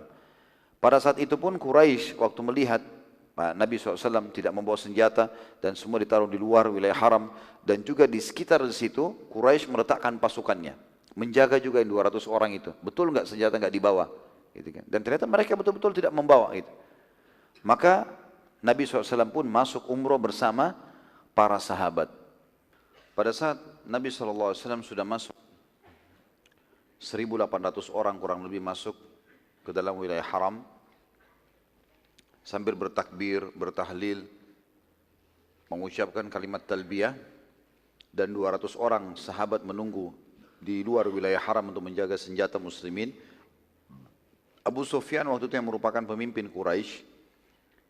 Pada saat itu pun Quraisy waktu melihat Nabi SAW tidak membawa senjata dan semua ditaruh di luar wilayah haram, dan juga di sekitar di situ Quraisy meletakkan pasukannya, menjaga juga yang 200 orang itu. Betul nggak senjata nggak dibawa? Gitu kan. Dan ternyata mereka betul-betul tidak membawa itu. Maka Nabi SAW pun masuk umroh bersama para sahabat. Pada saat Nabi SAW sudah masuk, 1800 orang kurang lebih masuk ke dalam wilayah haram, sambil bertakbir, bertahlil, mengucapkan kalimat talbiyah, dan 200 orang sahabat menunggu di luar wilayah haram untuk menjaga senjata muslimin. Abu Sufyan waktu itu yang merupakan pemimpin Quraisy,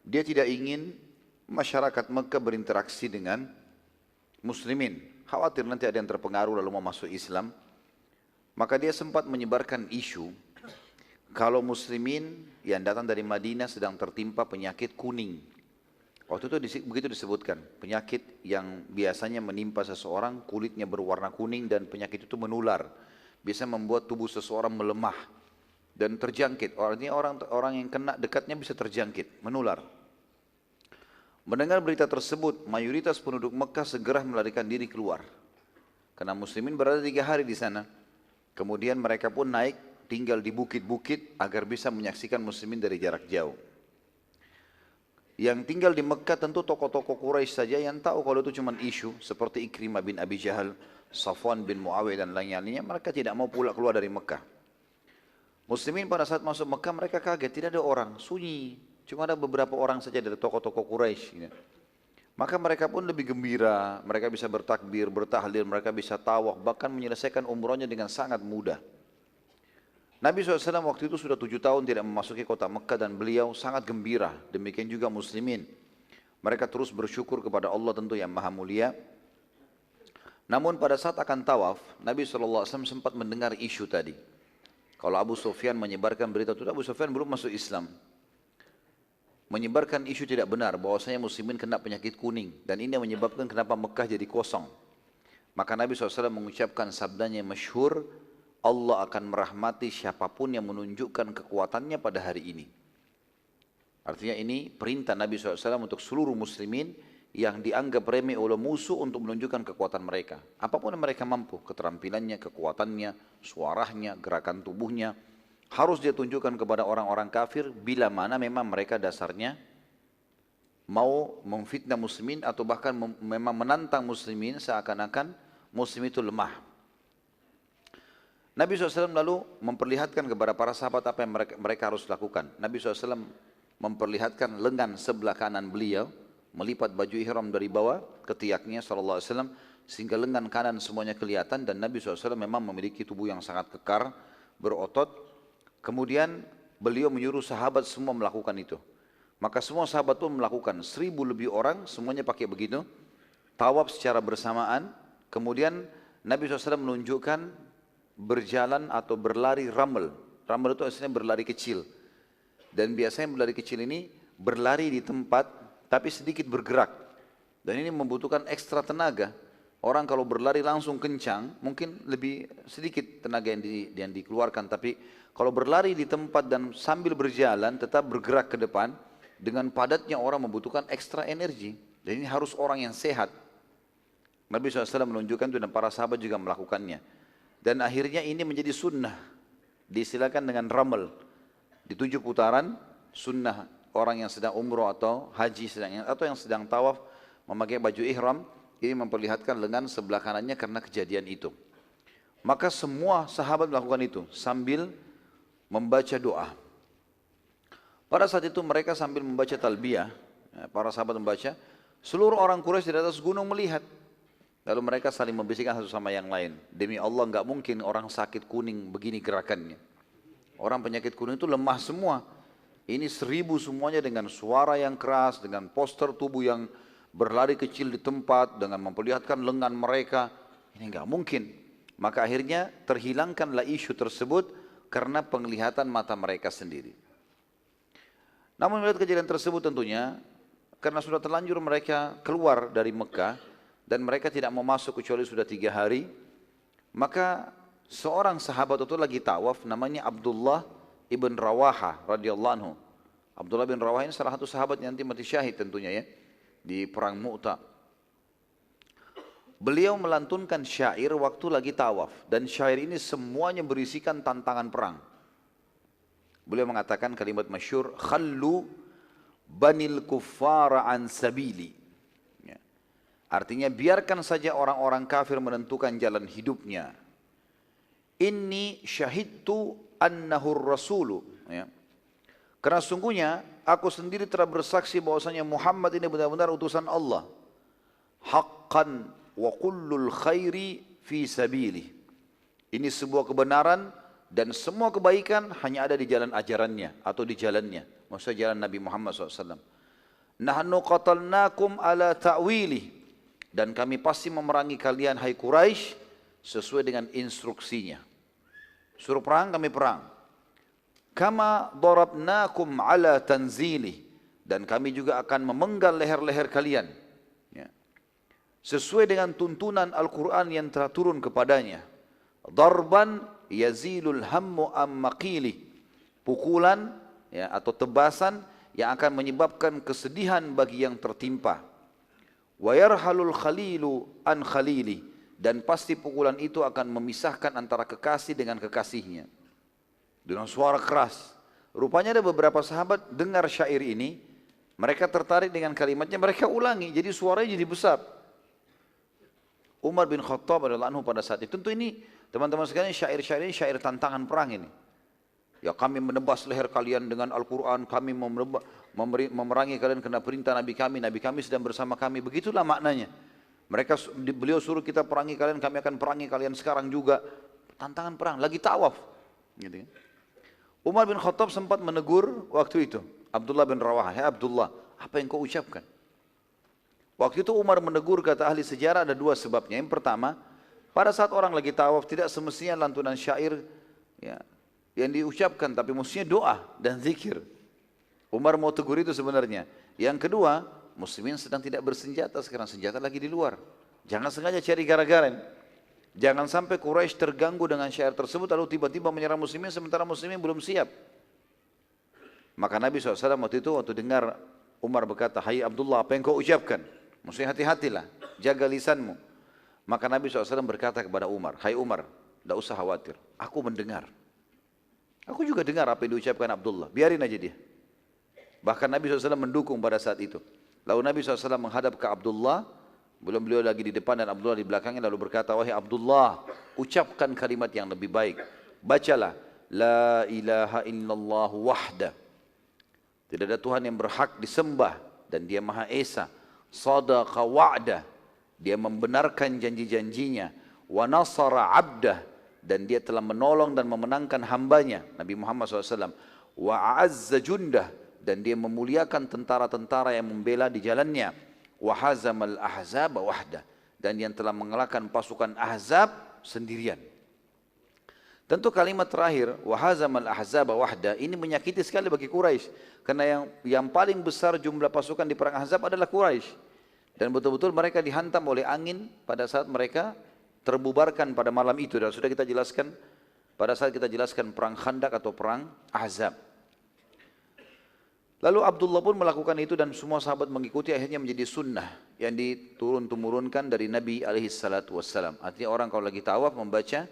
dia tidak ingin masyarakat Mekah berinteraksi dengan muslimin. khawatir nanti ada yang terpengaruh lalu mau masuk Islam. Maka dia sempat menyebarkan isu kalau muslimin yang datang dari Madinah sedang tertimpa penyakit kuning. Waktu itu begitu disebutkan, penyakit yang biasanya menimpa seseorang, kulitnya berwarna kuning dan penyakit itu menular. Bisa membuat tubuh seseorang melemah dan terjangkit. Artinya orang yang kena dekatnya bisa terjangkit, menular. Mendengar berita tersebut, mayoritas penduduk Mekah segera melarikan diri keluar. Karena muslimin berada 3 hari di sana. Kemudian mereka pun naik, tinggal di bukit-bukit agar bisa menyaksikan muslimin dari jarak jauh. Yang tinggal di Mekah tentu tokoh-tokoh Quraisy saja yang tahu kalau itu cuma isu. Seperti Ikrimah bin Abi Jahal, Safwan bin Muawiyah dan lain-lainnya. Mereka tidak mau pula keluar dari Mekah. Muslimin pada saat masuk Mekah mereka kaget, tidak ada orang, sunyi. Cuma ada beberapa orang saja dari tokoh-tokoh Quraisy. Maka mereka pun lebih gembira, mereka bisa bertakbir, bertahlil, mereka bisa tawaf, bahkan menyelesaikan umrohnya dengan sangat mudah. Nabi SAW waktu itu sudah 7 tahun tidak memasuki kota Mekah dan beliau sangat gembira, demikian juga muslimin. Mereka terus bersyukur kepada Allah tentu yang maha mulia. Namun pada saat akan tawaf, Nabi SAW sempat mendengar isu tadi. Kalau Abu Sufyan menyebarkan berita itu, Abu Sufyan belum masuk Islam. Menyebarkan isu tidak benar bahwasanya muslimin kena penyakit kuning dan ini yang menyebabkan kenapa Mekah jadi kosong. Maka Nabi SAW mengucapkan sabdanya yang masyhur, Allah akan merahmati siapapun yang menunjukkan kekuatannya pada hari ini. Artinya ini perintah Nabi SAW untuk seluruh muslimin yang dianggap remeh oleh musuh untuk menunjukkan kekuatan mereka. Apapun yang mereka mampu, keterampilannya, kekuatannya, suaranya, gerakan tubuhnya, harus dia tunjukkan kepada orang-orang kafir bila mana memang mereka dasarnya mau memfitnah muslimin atau bahkan memang menantang muslimin seakan-akan muslim itu lemah. Nabi SAW lalu memperlihatkan kepada para sahabat apa yang mereka harus lakukan. Nabi SAW memperlihatkan lengan sebelah kanan beliau, melipat baju ihram dari bawah ketiaknya SAW sehingga lengan kanan semuanya kelihatan dan Nabi SAW memang memiliki tubuh yang sangat kekar, berotot. Kemudian beliau menyuruh sahabat semua melakukan itu. Maka semua sahabat pun melakukan, 1000 lebih orang semuanya pakai begitu. Tawaf secara bersamaan. Kemudian Nabi SAW menunjukkan berjalan atau berlari ramel. Ramel itu aslinya berlari kecil. Dan biasanya berlari kecil ini berlari di tempat tapi sedikit bergerak. Dan ini membutuhkan ekstra tenaga. Orang kalau berlari langsung kencang mungkin lebih sedikit tenaga yang dikeluarkan. Tapi kalau berlari di tempat dan sambil berjalan tetap bergerak ke depan, dengan padatnya orang membutuhkan ekstra energi. Dan ini harus orang yang sehat. Nabi SAW menunjukkan itu dan para sahabat juga melakukannya. Dan akhirnya ini menjadi sunnah. Disilakan dengan ramal. Di 7 putaran, sunnah orang yang sedang umroh atau haji atau yang sedang tawaf memakai baju ihram. Ini memperlihatkan lengan sebelah kanannya karena kejadian itu. Maka semua sahabat melakukan itu sambil membaca doa. Pada saat itu mereka sambil membaca talbiyah, para sahabat membaca, seluruh orang Quraisy di atas gunung melihat. Lalu mereka saling membisikkan satu sama yang lain. Demi Allah enggak mungkin orang sakit kuning begini gerakannya. Orang penyakit kuning itu lemah semua. Ini 1000 semuanya dengan suara yang keras, dengan postur tubuh yang berlari kecil di tempat, dengan memperlihatkan lengan mereka. Ini enggak mungkin. Maka akhirnya terhilangkanlah isu tersebut karena penglihatan mata mereka sendiri. Namun melihat kejadian tersebut tentunya, karena sudah terlanjur mereka keluar dari Mekah, dan mereka tidak mau masuk kecuali sudah 3 hari, maka seorang sahabat itu lagi tawaf, namanya Abdullah ibn Rawaha radhiyallahu anhu. Abdullah bin Rawaha ini salah satu sahabat yang nanti mati syahid tentunya ya, di perang Mu'tah. Beliau melantunkan syair waktu lagi tawaf, dan syair ini semuanya berisikan tantangan perang. Beliau mengatakan kalimat masyhur, khallu banil kuffara an sabili. Ya. Artinya biarkan saja orang-orang kafir menentukan jalan hidupnya. Inni syahidtu annahu rasulu. Ya. Karena sungguhnya aku sendiri telah bersaksi bahwasanya Muhammad ini benar-benar utusan Allah. Haqqan wa kullul khairi fi sabilih. Ini sebuah kebenaran dan semua kebaikan hanya ada di jalan ajarannya atau di jalannya. Maksudnya jalan Nabi Muhammad SAW. Nahnu qatalnakum ala ta'wilih. Dan kami pasti memerangi kalian hai Quraisy sesuai dengan instruksinya. Suruh perang, kami perang. Kama darabnakum ala tanzili, dan kami juga akan memenggal leher-leher kalian. Ya. Sesuai dengan tuntunan Al-Quran yang telah turun kepadanya. Darban yazilul hammu ammaqili, pukulan ya, atau tebasan yang akan menyebabkan kesedihan bagi yang tertimpa. Wa yarhalul khalilu an khalili, dan pasti pukulan itu akan memisahkan antara kekasih dengan kekasihnya. Dengan suara keras. Rupanya ada beberapa sahabat dengar syair ini, mereka tertarik dengan kalimatnya, mereka ulangi, jadi suaranya jadi besar. Umar bin Khattab radhiyallahu anhu pada saat itu, tentu ini teman-teman sekalian, syair-syair ini syair tantangan perang ini. Ya, kami menebas leher kalian dengan Al-Quran, kami memerangi kalian karena perintah Nabi kami sedang bersama kami. Begitulah maknanya. Beliau suruh kita perangi kalian, kami akan perangi kalian sekarang juga. Tantangan perang, lagi tawaf. Gitu. Umar bin Khattab sempat menegur waktu itu Abdullah bin Rawahah, "Hai Abdullah, apa yang kau ucapkan?" Waktu itu Umar menegur, kata ahli sejarah, ada dua sebabnya. Yang pertama, pada saat orang lagi tawaf tidak semestinya lantunan syair ya, yang diucapkan, tapi mestinya doa dan zikir. Umar mau tegur itu sebenarnya. Yang kedua, muslimin sedang tidak bersenjata, sekarang senjata lagi di luar. Jangan sengaja cari gara-gara. Jangan sampai Quraisy terganggu dengan syair tersebut lalu tiba-tiba menyerang muslimin sementara muslimin belum siap. Maka Nabi SAW waktu dengar Umar berkata, "Hai Abdullah, apa yang kau ucapkan?" Maksudnya hati-hatilah, jaga lisanmu. Maka Nabi SAW berkata kepada Umar, "Hai Umar, tidak usah khawatir, aku mendengar. Aku juga dengar apa yang diucapkan Abdullah, biarin aja dia." Bahkan Nabi SAW mendukung pada saat itu. Lalu Nabi SAW menghadap ke Abdullah, belum beliau lagi di depan dan Abdullah di belakangnya, lalu berkata, "Wahai Abdullah, ucapkan kalimat yang lebih baik. Bacalah, La ilaha illallah wahda. Tidak ada Tuhan yang berhak disembah dan Dia Maha Esa. Sadaqa wa'da, Dia membenarkan janji-janjinya. Wa nasara abdah, dan Dia telah menolong dan memenangkan hambanya Nabi Muhammad SAW. Wa a'azza jundah, dan Dia memuliakan tentara-tentara yang membela di jalannya. Wa hazamal ahzab wahda, dan yang telah mengalahkan pasukan Ahzab sendirian." Tentu kalimat terakhir wa hazamal ahzab wahda ini menyakiti sekali bagi Quraisy, karena yang paling besar jumlah pasukan di perang Ahzab adalah Quraisy, dan betul-betul mereka dihantam oleh angin pada saat mereka terbubarkan pada malam itu. Dan sudah kita jelaskan pada saat kita jelaskan perang Khandaq atau perang Ahzab. Lalu Abdullah pun melakukan itu dan semua sahabat mengikuti, akhirnya menjadi sunnah yang diturun-temurunkan dari Nabi alaihissalatu wassalam. Artinya orang kalau lagi tawaf membaca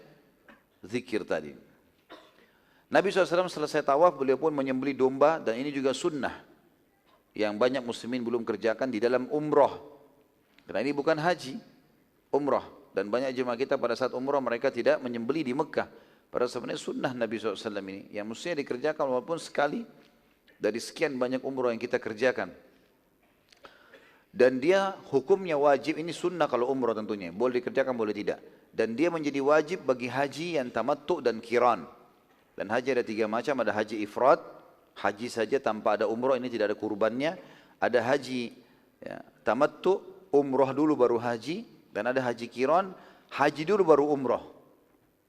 zikir tadi. Nabi SAW selesai tawaf, beliau pun menyembelih domba, dan ini juga sunnah yang banyak muslimin belum kerjakan di dalam umroh. Karena ini bukan haji, umroh. Dan banyak jemaah kita pada saat umroh mereka tidak menyembelih di Mekah. Padahal sebenarnya sunnah Nabi SAW ini yang mestinya dikerjakan walaupun sekali dari sekian banyak umroh yang kita kerjakan. Dan dia hukumnya wajib, ini sunnah kalau umroh tentunya, boleh dikerjakan boleh tidak. Dan dia menjadi wajib bagi haji yang tamattu dan qiran. Dan haji ada tiga macam, ada haji ifrad, haji saja tanpa ada umroh, ini tidak ada kurbannya. Ada haji ya, tamattu, umroh dulu baru haji. Dan ada haji qiran, haji dulu baru umroh.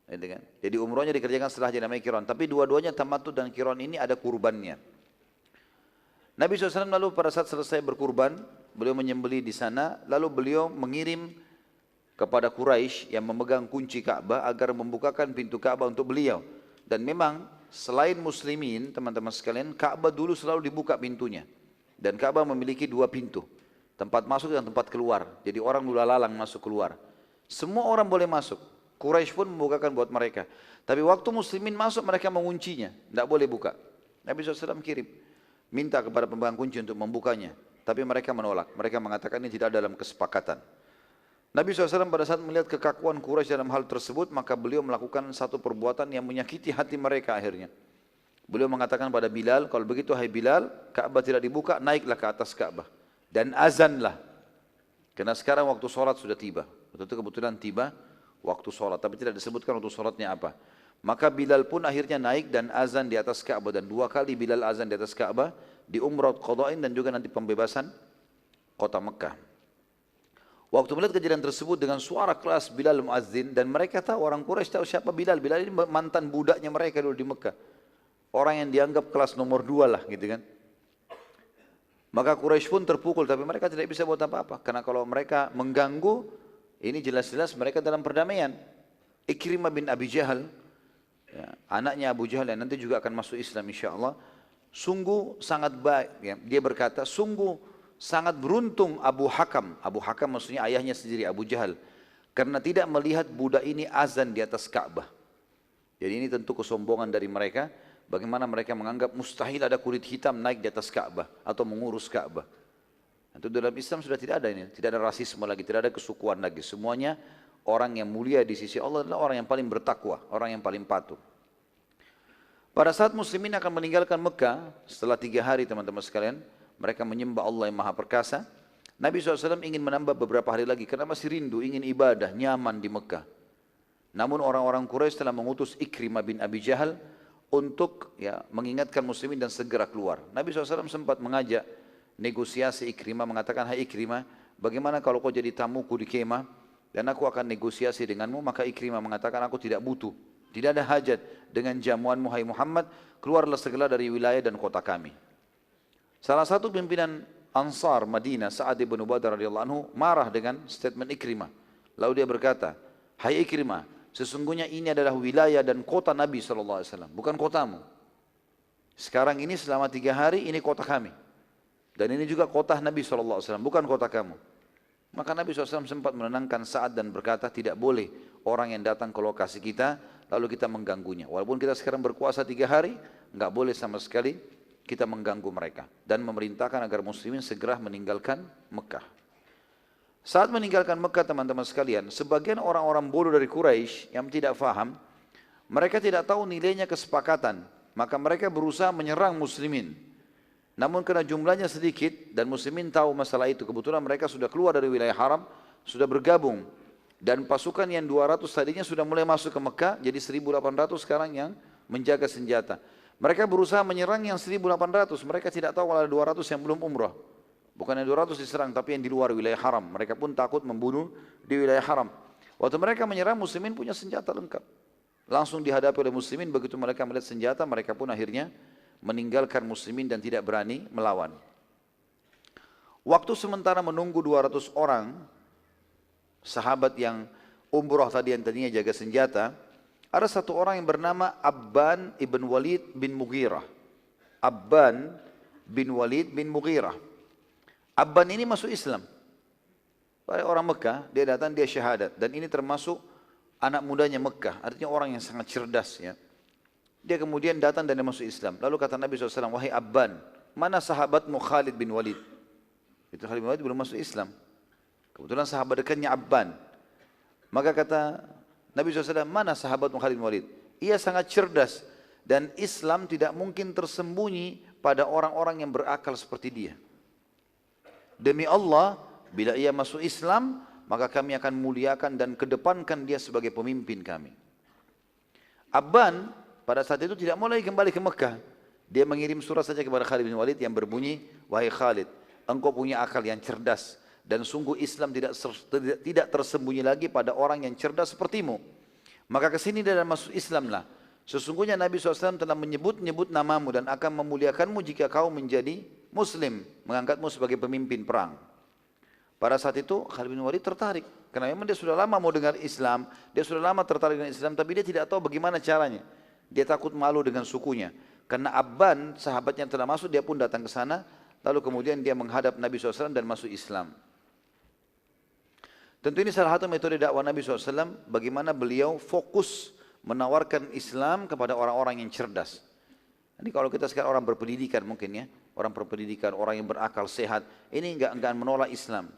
Jadi umrohnya dikerjakan setelah haji namanya qiran. Tapi dua-duanya tamattu dan qiran ini ada kurbannya. Nabi SAW lalu pada saat selesai berkurban, beliau menyembelih di sana, lalu beliau mengirim kepada Quraisy yang memegang kunci Ka'bah agar membukakan pintu Ka'bah untuk beliau. Dan memang selain muslimin, teman-teman sekalian, Ka'bah dulu selalu dibuka pintunya. Dan Ka'bah memiliki dua pintu, tempat masuk dan tempat keluar. Jadi orang lula lalang masuk keluar. Semua orang boleh masuk. Quraisy pun membukakan buat mereka. Tapi waktu muslimin masuk mereka menguncinya, tidak boleh buka. Nabi SAW kirim, minta kepada pemegang kunci untuk membukanya. Tapi mereka menolak. Mereka mengatakan ini tidak dalam kesepakatan. Nabi SAW pada saat melihat kekakuan Quraisy dalam hal tersebut, maka beliau melakukan satu perbuatan yang menyakiti hati mereka akhirnya. Beliau mengatakan pada Bilal, kalau begitu hai Bilal, Ka'bah tidak dibuka, naiklah ke atas Ka'bah. Dan azanlah. Karena sekarang waktu sholat sudah tiba. Betul kebetulan tiba waktu sholat, tapi tidak disebutkan waktu sholatnya apa. Maka Bilal pun akhirnya naik dan azan di atas Ka'bah. Dan dua kali Bilal azan di atas Ka'bah, di Umrah Qada'in dan juga nanti pembebasan kota Mekah. Waktu melihat kejadian tersebut dengan suara keras Bilal muazzin, dan mereka tahu, orang Quraisy tahu siapa Bilal. Bilal ini mantan budaknya mereka dulu di Mekah. Orang yang dianggap kelas nomor 2 lah gitu kan. Maka Quraisy pun terpukul, tapi mereka tidak bisa buat apa-apa. Karena kalau mereka mengganggu, ini jelas-jelas mereka dalam perdamaian. Ikrimah bin Abi Jahal, ya, anaknya Abu Jahal yang nanti juga akan masuk Islam insyaAllah, sungguh sangat baik. Ya. Dia berkata, sungguh sangat beruntung Abu Hakam. Abu Hakam maksudnya ayahnya sendiri, Abu Jahal. Karena tidak melihat budak ini azan di atas Ka'bah. Jadi ini tentu kesombongan dari mereka. Bagaimana mereka menganggap mustahil ada kulit hitam naik di atas Ka'bah atau mengurus Ka'bah. Itu dalam Islam sudah tidak ada ini. Tidak ada rasisme lagi, tidak ada kesukuan lagi. Semuanya orang yang mulia di sisi Allah adalah orang yang paling bertakwa, orang yang paling patuh. Pada saat muslimin akan meninggalkan Mekah, setelah 3 hari teman-teman sekalian, mereka menyembah Allah yang Maha Perkasa. Nabi SAW ingin menambah beberapa hari lagi karena masih rindu, ingin ibadah, nyaman di Mekah. Namun orang-orang Quraisy telah mengutus Ikrimah bin Abi Jahal untuk mengingatkan muslimin dan segera keluar. Nabi SAW sempat mengajak negosiasi Ikrimah, mengatakan, hai Ikrimah, bagaimana kalau kau jadi tamuku di kemah dan aku akan negosiasi denganmu? Maka Ikrimah mengatakan, aku tidak butuh, tidak ada hajat dengan jamuanmu hai Muhammad, keluarlah segera dari wilayah dan kota kami. Salah satu pimpinan Ansar Madinah, Sa'ad ibn Ubadah radhiyallahu anhu, marah dengan statement Ikrimah. Lalu dia berkata, hai Ikrimah, sesungguhnya ini adalah wilayah dan kota Nabi SAW, bukan kotamu. Sekarang ini selama 3 hari ini kota kami. Dan ini juga kota Nabi SAW, bukan kota kamu. Maka Nabi SAW sempat menenangkan Sa'ad dan berkata, tidak boleh orang yang datang ke lokasi kita lalu kita mengganggunya. Walaupun kita sekarang berkuasa 3 hari, enggak boleh sama sekali kita mengganggu mereka. Dan memerintahkan agar muslimin segera meninggalkan Mekah. Saat meninggalkan Mekah teman-teman sekalian, sebagian orang-orang bodoh dari Quraisy yang tidak faham, mereka tidak tahu nilainya kesepakatan. Maka mereka berusaha menyerang muslimin. Namun karena jumlahnya sedikit dan muslimin tahu masalah itu, kebetulan mereka sudah keluar dari wilayah haram, sudah bergabung. Dan pasukan yang 200 tadinya sudah mulai masuk ke Mekah, jadi 1.800 sekarang yang menjaga senjata. Mereka berusaha menyerang yang 1.800, mereka tidak tahu kalau ada 200 yang belum umrah. Bukan yang 200 diserang, tapi yang di luar wilayah haram. Mereka pun takut membunuh di wilayah haram. Waktu mereka menyerang, muslimin punya senjata lengkap. Langsung dihadapi oleh muslimin, begitu mereka melihat senjata, mereka pun akhirnya meninggalkan muslimin dan tidak berani melawan. Waktu sementara menunggu 200 orang, sahabat yang umrah tadi yang tadinya jaga senjata, ada satu orang yang bernama Abban ibn Walid bin Mughirah. Abban bin Walid bin Mughirah. Abban ini masuk Islam. Pada orang Mekah, dia datang, dia syahadat. Dan ini termasuk anak mudanya Mekah. Artinya orang yang sangat cerdas. Ya. Dia kemudian datang dan dia masuk Islam. Lalu kata Nabi SAW, wahai Abban, mana sahabatmu Khalid bin Walid? Itu Khalid bin Walid belum masuk Islam. Kebetulan sahabat dekatnya Abban. Maka kata Nabi SAW, mana sahabatmu Khalid bin Walid? Ia sangat cerdas. Dan Islam tidak mungkin tersembunyi pada orang-orang yang berakal seperti dia. Demi Allah, bila ia masuk Islam, maka kami akan muliakan dan kedepankan dia sebagai pemimpin kami. Abban pada saat itu tidak mau lagi kembali ke Mekah. Dia mengirim surat saja kepada Khalid bin Walid yang berbunyi, wahai Khalid, engkau punya akal yang cerdas. Dan sungguh Islam tidak tersembunyi lagi pada orang yang cerdas sepertimu. Maka kesini dan masuk Islamlah. Sesungguhnya Nabi SAW telah menyebut-nyebut namamu dan akan memuliakanmu jika kau menjadi Muslim, mengangkatmu sebagai pemimpin perang. Pada saat itu Khalid bin Walid tertarik. Karena memang dia sudah lama mau dengar Islam, dia sudah lama tertarik dengan Islam, tapi dia tidak tahu bagaimana caranya. Dia takut malu dengan sukunya. Karena Abban, sahabatnya yang telah masuk, dia pun datang ke sana, lalu kemudian dia menghadap Nabi SAW dan masuk Islam. Tentu ini salah satu metode dakwah Nabi SAW, bagaimana beliau fokus menawarkan Islam kepada orang-orang yang cerdas. Ini kalau kita sekarang orang berpendidikan mungkin ya, orang berpendidikan, orang yang berakal sehat, ini enggak menolak Islam.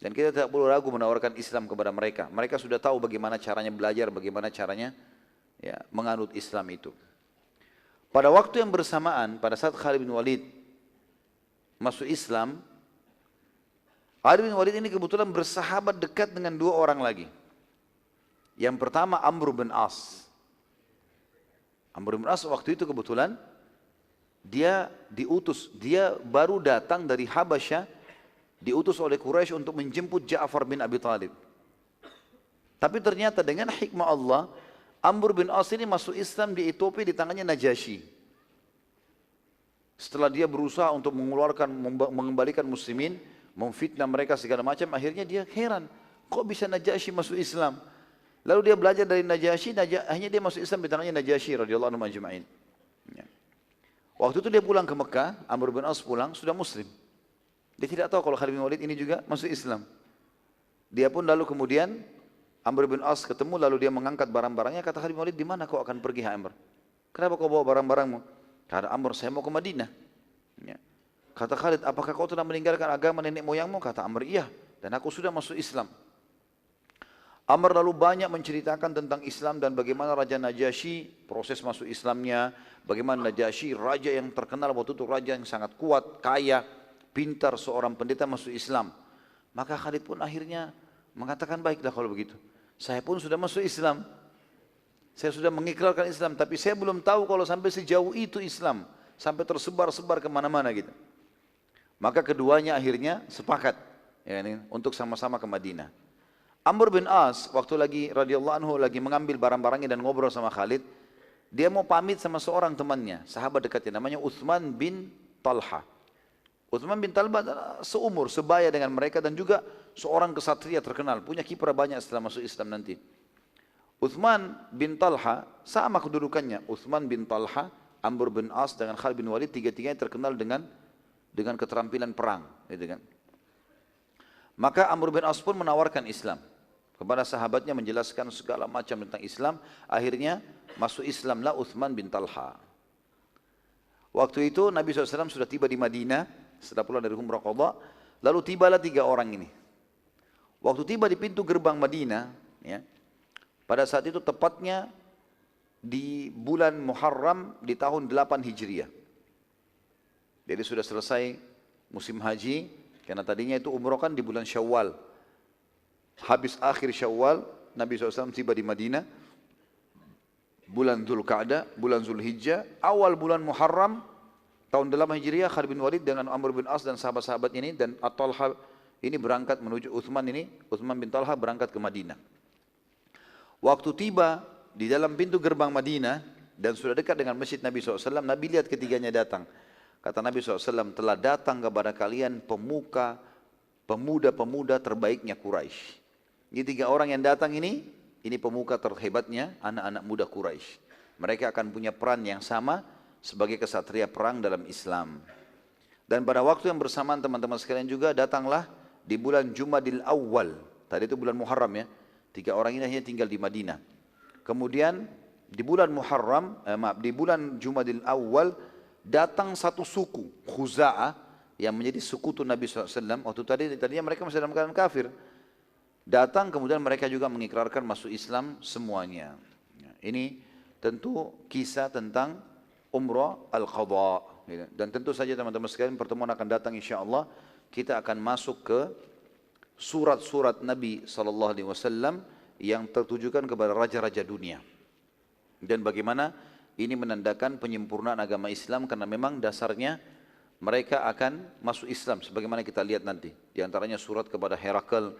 Dan kita tidak perlu ragu menawarkan Islam kepada mereka. Mereka sudah tahu bagaimana caranya belajar, bagaimana caranya menganut Islam itu. Pada waktu yang bersamaan, pada saat Khalid bin Walid masuk Islam, Khalid bin Walid ini kebetulan bersahabat dekat dengan 2 orang lagi. Yang pertama Amr bin As. Amr bin As waktu itu kebetulan dia diutus, dia baru datang dari Habasyah diutus oleh Quraisy untuk menjemput Ja'far bin Abi Thalib. Tapi ternyata dengan hikmah Allah, Amr bin As ini masuk Islam di Ethiopia di tangannya Najasyi. Setelah dia berusaha untuk mengembalikan muslimin, memfitnah mereka segala macam, akhirnya dia heran, kok bisa Najasyi masuk Islam? Lalu dia belajar dari Najasyi, akhirnya dia masuk Islam di tangannya Najasyi radhiyallahu anhu ajma'in. Ya. Waktu itu dia pulang ke Mekah, Amr bin As pulang, sudah muslim. Dia tidak tahu kalau Khalid bin Walid ini juga masuk Islam. Dia pun lalu kemudian Amr bin As ketemu, lalu dia mengangkat barang-barangnya. Kata Khalid bin Walid, di mana kau akan pergi, Amr? Kenapa kau bawa barang-barangmu? Kata Amr, saya mau ke Madinah. Ya. Kata Khalid, apakah kau telah meninggalkan agama nenek moyangmu? Kata Amr, iya. Dan aku sudah masuk Islam. Amr lalu banyak menceritakan tentang Islam dan bagaimana Raja Najasyi, proses masuk Islamnya. Bagaimana Najasyi, raja yang terkenal waktu itu, raja yang sangat kuat, kaya, pintar, seorang pendeta masuk Islam. Maka Khalid pun akhirnya mengatakan, baiklah kalau begitu. Saya pun sudah masuk Islam. Saya sudah mengikrarkan Islam, tapi saya belum tahu kalau sampai sejauh itu Islam. Sampai tersebar-sebar kemana-mana gitu. Maka keduanya akhirnya sepakat ya, untuk sama-sama ke Madinah. Amr bin As waktu lagi radhiyallahu anhu lagi mengambil barang-barangnya dan ngobrol sama Khalid, dia mau pamit sama seorang temannya, sahabat dekatnya, namanya Uthman bin Talha. Uthman bin Talha adalah seumur, sebaya dengan mereka dan juga seorang kesatria terkenal, punya kiprah banyak setelah masuk Islam nanti. Uthman bin Talha sama kedudukannya, Uthman bin Talha, Amr bin As dengan Khalid bin Walid, tiga-tiganya terkenal dengan keterampilan perang, gitu kan. Maka Amr bin As pun menawarkan Islam kepada sahabatnya, menjelaskan segala macam tentang Islam. Akhirnya masuk Islamlah Uthman bin Talha. Waktu itu Nabi SAW sudah tiba di Madinah setelah pulang dari Umrah Qadha. Lalu tibalah 3 orang ini. Waktu tiba di pintu gerbang Madinah, ya, pada saat itu tepatnya di bulan Muharram di tahun 8 Hijriah. Jadi sudah selesai musim haji, karena tadinya itu umrah kan di bulan Syawal. Habis akhir Syawal, Nabi SAW tiba di Madinah. Bulan Dzulqa'dah, bulan Zulhijjah, awal bulan Muharram, tahun 8 Hijriah, Khalid bin Walid dengan Amr bin As dan sahabat-sahabat ini dan At-Talha ini berangkat menuju Uthman bin Talha berangkat ke Madinah. Waktu tiba di dalam pintu gerbang Madinah dan sudah dekat dengan masjid Nabi SAW, Nabi lihat ketiganya datang. Kata Nabi SAW, telah datang kepada kalian pemuda-pemuda terbaiknya Quraisy. Ini 3 orang yang datang ini pemuka terhebatnya anak-anak muda Quraisy. Mereka akan punya peran yang sama sebagai kesatria perang dalam Islam. Dan pada waktu yang bersamaan teman-teman sekalian juga datanglah di bulan Jumadil Awal. Tadi itu bulan Muharram ya. 3 orang ini hanya tinggal di Madinah. Kemudian di bulan di bulan Jumadil Awal datang satu suku, Khuza'ah, yang menjadi sekutu Nabi SAW. Waktu tadinya mereka masih dalam keadaan kafir. Datang kemudian mereka juga mengikrarkan masuk Islam semuanya. Ini tentu kisah tentang Umrah Al-Qadha. Dan tentu saja teman-teman sekalian pertemuan akan datang insyaAllah. Kita akan masuk ke surat-surat Nabi SAW yang tertujukan kepada raja-raja dunia. Dan bagaimana ini menandakan penyempurnaan agama Islam karena memang dasarnya mereka akan masuk Islam sebagaimana kita lihat nanti. Di antaranya surat kepada Herakl,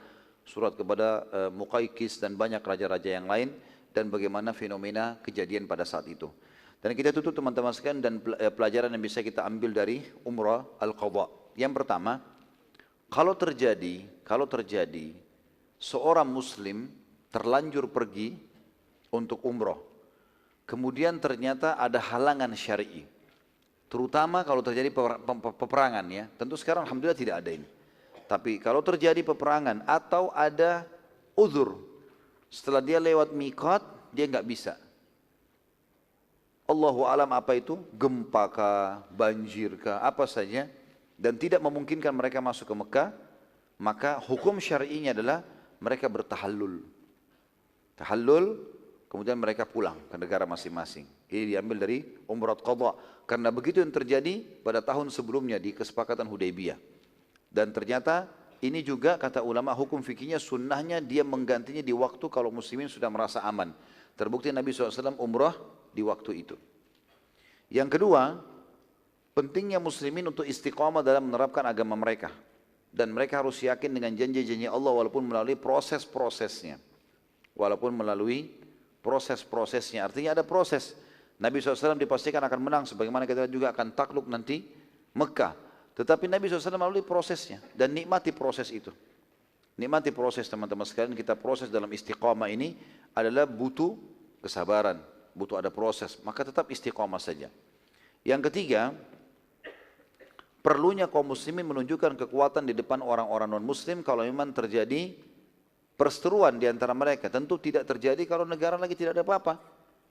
surat kepada Muqaykis dan banyak raja-raja yang lain dan bagaimana fenomena kejadian pada saat itu. Dan kita tutup teman-teman sekalian dan pelajaran yang bisa kita ambil dari Umrah Al-Qadha. Yang pertama, kalau terjadi seorang muslim terlanjur pergi untuk umrah, kemudian ternyata ada halangan syar'i, terutama kalau terjadi peperangan ya. Tentu sekarang alhamdulillah tidak ada ini. Tapi kalau terjadi peperangan atau ada uzur, setelah dia lewat miqat, dia nggak bisa. Allahu alam apa itu, gempa kah, banjir kah, apa saja, dan tidak memungkinkan mereka masuk ke Mekah, maka hukum syar'inya adalah mereka bertahallul. Tahallul, kemudian mereka pulang ke negara masing-masing. Ini diambil dari Umrah Qadha. Karena begitu yang terjadi pada tahun sebelumnya di kesepakatan Hudaybiyah. Dan ternyata ini juga kata ulama hukum fikihnya sunnahnya dia menggantinya di waktu kalau muslimin sudah merasa aman. Terbukti Nabi SAW umrah di waktu itu. Yang kedua, pentingnya muslimin untuk istiqamah dalam menerapkan agama mereka. dan mereka harus yakin dengan janji-janji Allah walaupun melalui proses-prosesnya. Walaupun melalui proses-prosesnya, artinya ada proses. Nabi SAW dipastikan akan menang, sebagaimana kita juga akan takluk nanti Mekah. Tetapi Nabi SAW melalui prosesnya, dan nikmati proses itu. Nikmati proses teman-teman sekalian, kita proses dalam istiqamah ini adalah butuh kesabaran, butuh ada proses, maka tetap istiqamah saja. Yang ketiga, perlunya kaum muslimin menunjukkan kekuatan di depan orang-orang non-muslim kalau memang terjadi perseteruan di antara mereka. Tentu tidak terjadi kalau negara lagi tidak ada apa-apa.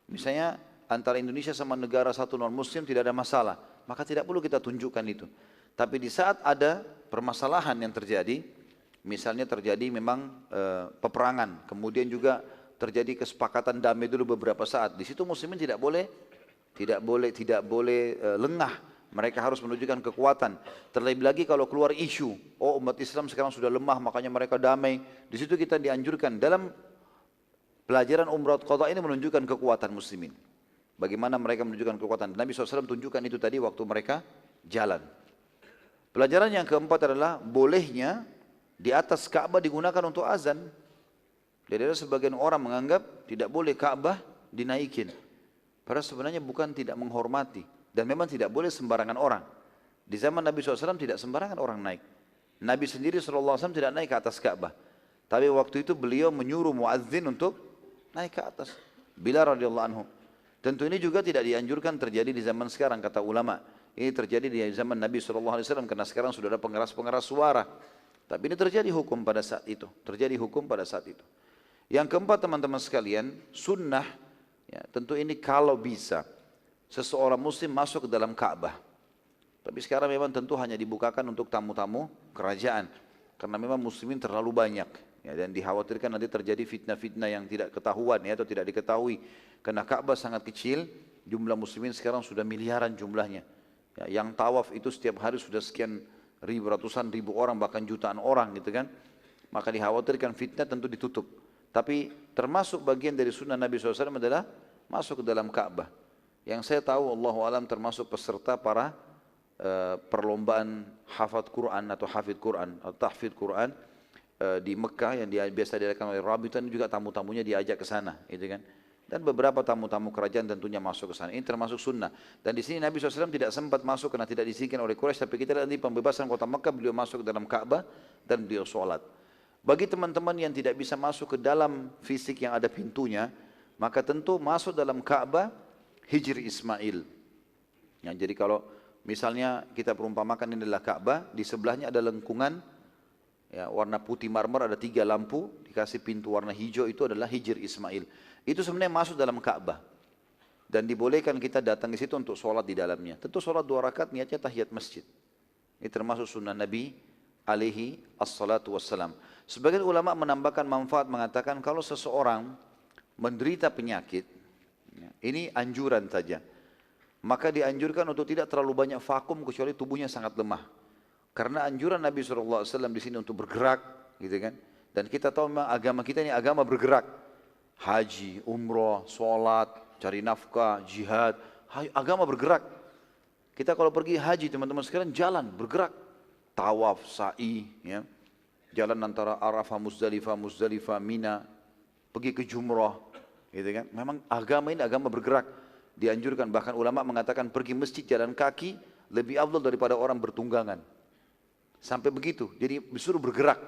Misalnya antara Indonesia sama negara satu non-muslim tidak ada masalah, maka tidak perlu kita tunjukkan itu. Tapi di saat ada permasalahan yang terjadi, misalnya terjadi memang peperangan, kemudian juga terjadi kesepakatan damai dulu beberapa saat. Di situ muslimin tidak boleh lengah. Mereka harus menunjukkan kekuatan. Terlebih lagi kalau keluar isu, oh umat Islam sekarang sudah lemah, makanya mereka damai. Di situ kita dianjurkan dalam pelajaran Umrah Qadha ini menunjukkan kekuatan muslimin. Bagaimana mereka menunjukkan kekuatan. Nabi SAW tunjukkan itu tadi waktu mereka jalan. Pelajaran yang keempat adalah bolehnya di atas Ka'bah digunakan untuk azan. Jadi ada sebagian orang menganggap tidak boleh Ka'bah dinaikin. Padahal sebenarnya bukan tidak menghormati. Dan memang tidak boleh sembarangan orang. Di zaman Nabi SAW tidak sembarangan orang naik. Nabi sendiri SAW tidak naik ke atas Ka'bah. Tapi waktu itu beliau menyuruh muadzin untuk naik ke atas. Bilal radhiyallahu anhu. Tentu ini juga tidak dianjurkan terjadi di zaman sekarang, kata ulama. Ini terjadi di zaman Nabi SAW karena sekarang sudah ada pengeras-pengeras suara. Tapi ini terjadi hukum pada saat itu. Terjadi hukum pada saat itu. Yang keempat teman-teman sekalian, sunnah. Ya, tentu ini kalau bisa seseorang muslim masuk ke dalam Ka'bah. Tapi sekarang memang tentu hanya dibukakan untuk tamu-tamu kerajaan. Karena memang muslimin terlalu banyak. Ya, dan dikhawatirkan nanti terjadi fitnah-fitnah yang tidak ketahuan ya, atau tidak diketahui. Karena Ka'bah sangat kecil, jumlah muslimin sekarang sudah miliaran jumlahnya. Ya, yang tawaf itu setiap hari sudah sekian ribu, ratusan ribu orang, bahkan jutaan orang gitu kan. Maka dikhawatirkan fitnah tentu ditutup. Tapi termasuk bagian dari sunnah Nabi SAW adalah masuk ke dalam Ka'bah. Yang saya tahu Allahu alam termasuk peserta para perlombaan hafaz Quran atau hafid Quran atau tahfidz Quran di Mekah yang biasa diadakan oleh Rabitan, juga tamu-tamunya diajak ke sana, gitu kan. Dan beberapa tamu-tamu kerajaan tentunya masuk ke sana. Ini termasuk sunnah. Dan di sini Nabi SAW tidak sempat masuk karena tidak diizinkan oleh Quraisy. Tapi kita lihat di pembebasan kota Mekah, beliau masuk ke dalam Ka'bah dan beliau sholat. Bagi teman-teman yang tidak bisa masuk ke dalam fisik yang ada pintunya, maka tentu masuk dalam Ka'bah Hijri Ismail. Ya, jadi kalau misalnya kita perumpamakan ini adalah Ka'bah, di sebelahnya ada lengkungan ya, warna putih marmer, ada 3 lampu, dikasih pintu warna hijau, itu adalah Hijri Ismail. Itu sebenarnya masuk dalam Ka'bah. Dan dibolehkan kita datang ke situ untuk sholat di dalamnya. Tentu sholat 2 rakaat niatnya tahiyat masjid. Ini termasuk sunnah Nabi alaihi assalatu wassalam. Sebagian ulama menambahkan manfaat, mengatakan kalau seseorang menderita penyakit, ini anjuran saja, maka dianjurkan untuk tidak terlalu banyak vakum kecuali tubuhnya sangat lemah. Karena anjuran Nabi SAW di sini untuk bergerak, gitu kan. Dan kita tahu memang agama kita ini agama bergerak. Haji, umroh, sholat, cari nafkah, jihad, agama bergerak. Kita kalau pergi haji teman-teman sekalian jalan, bergerak. Tawaf, sa'i, ya. Jalan antara Arafah, Muzdalifah, Mina, pergi ke Jumrah. Gitu kan? Memang agama ini agama bergerak, dianjurkan. Bahkan ulama mengatakan pergi masjid jalan kaki lebih afdal daripada orang bertunggangan. Sampai begitu, jadi disuruh bergerak.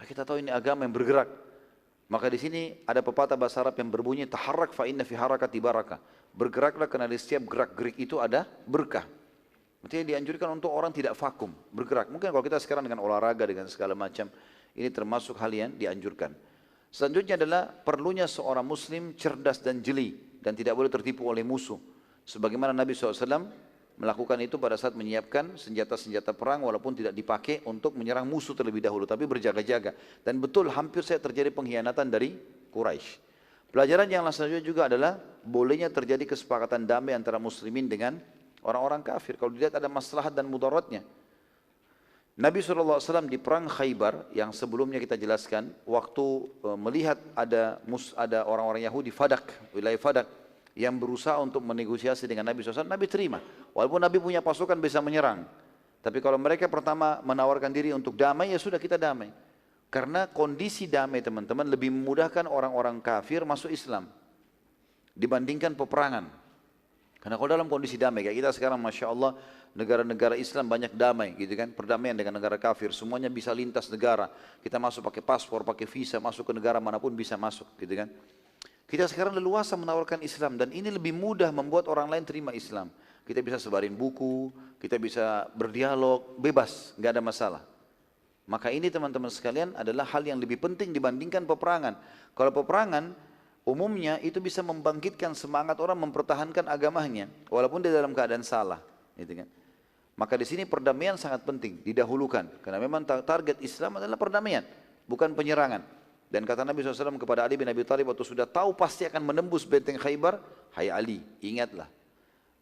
Kita tahu ini agama yang bergerak. Maka di sini ada pepatah bahasa Arab yang berbunyi taharrak fa inna fi harakati barakah. Bergeraklah karena di setiap gerak-gerik itu ada berkah. Artinya dianjurkan untuk orang tidak vakum, bergerak. Mungkin kalau kita sekarang dengan olahraga dengan segala macam, ini termasuk hal yang dianjurkan. Selanjutnya adalah perlunya seorang muslim cerdas dan jeli dan tidak boleh tertipu oleh musuh. Sebagaimana Nabi SAW melakukan itu pada saat menyiapkan senjata-senjata perang walaupun tidak dipakai untuk menyerang musuh terlebih dahulu, tapi berjaga-jaga. Dan betul hampir saja terjadi pengkhianatan dari Quraisy. Pelajaran yang selanjutnya juga adalah bolehnya terjadi kesepakatan damai antara muslimin dengan orang-orang kafir kalau dilihat ada maslahat dan mudaratnya. Nabi SAW di perang Khaybar yang sebelumnya kita jelaskan, waktu melihat ada orang-orang Yahudi Fadak, wilayah Fadak yang berusaha untuk menegosiasi dengan Nabi SAW, Nabi terima. Walaupun Nabi punya pasukan bisa menyerang, Tapi kalau mereka pertama menawarkan diri untuk damai, ya sudah kita damai. Karena kondisi damai teman-teman lebih memudahkan orang-orang kafir masuk Islam dibandingkan peperangan. Karena kalau dalam kondisi damai, kayak kita sekarang Masya Allah, negara-negara Islam banyak damai gitu kan, perdamaian dengan negara kafir, semuanya bisa lintas negara, kita masuk pakai paspor, pakai visa, masuk ke negara manapun bisa masuk gitu kan. Kita sekarang leluasa menawarkan Islam dan ini lebih mudah membuat orang lain terima Islam. Kita bisa sebarin buku, kita bisa berdialog, bebas, nggak ada masalah. Maka ini teman-teman sekalian adalah hal yang lebih penting dibandingkan peperangan. Kalau peperangan, umumnya itu bisa membangkitkan semangat orang mempertahankan agamanya, walaupun dia dalam keadaan salah. Gitu kan. Maka di sini perdamaian sangat penting, didahulukan. Karena memang target Islam adalah perdamaian, bukan penyerangan. Dan kata Nabi SAW kepada Ali bin Abi Thalib waktu sudah tahu pasti akan menembus benteng Khaybar, hai Ali, ingatlah.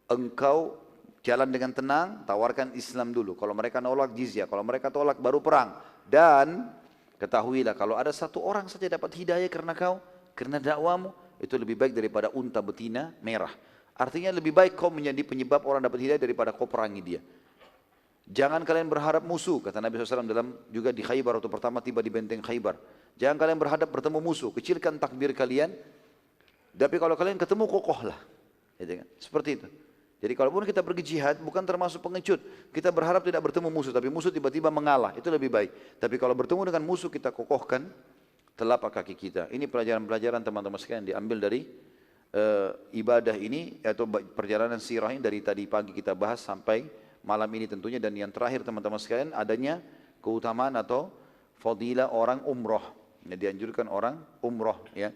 Engkau jalan dengan tenang, tawarkan Islam dulu. Kalau mereka nolak jizyah, kalau mereka tolak baru perang. Dan ketahuilah kalau ada satu orang saja dapat hidayah karena kau, karena dakwamu, itu lebih baik daripada unta betina merah. Artinya lebih baik kau menjadi penyebab orang dapat hidayah daripada kau perangi dia. Jangan kalian berharap musuh, kata Nabi SAW dalam juga di Khaybar waktu pertama tiba di benteng Khaybar. Jangan kalian berhadap bertemu musuh, kecilkan takbir kalian. Tapi kalau kalian ketemu kokohlah. Gitu kan? Seperti itu. Jadi kalaupun kita pergi jihad bukan termasuk pengecut. Kita berharap tidak bertemu musuh, tapi musuh tiba-tiba mengalah. Itu lebih baik. Tapi kalau bertemu dengan musuh kita kokohkan telapak kaki kita. Ini pelajaran-pelajaran teman-teman sekalian diambil dari ibadah ini atau perjalanan sirah ini dari tadi pagi kita bahas sampai malam ini tentunya. Dan yang terakhir teman-teman sekalian adanya keutamaan atau fadilah orang umroh. Dianjurkan orang umroh ya.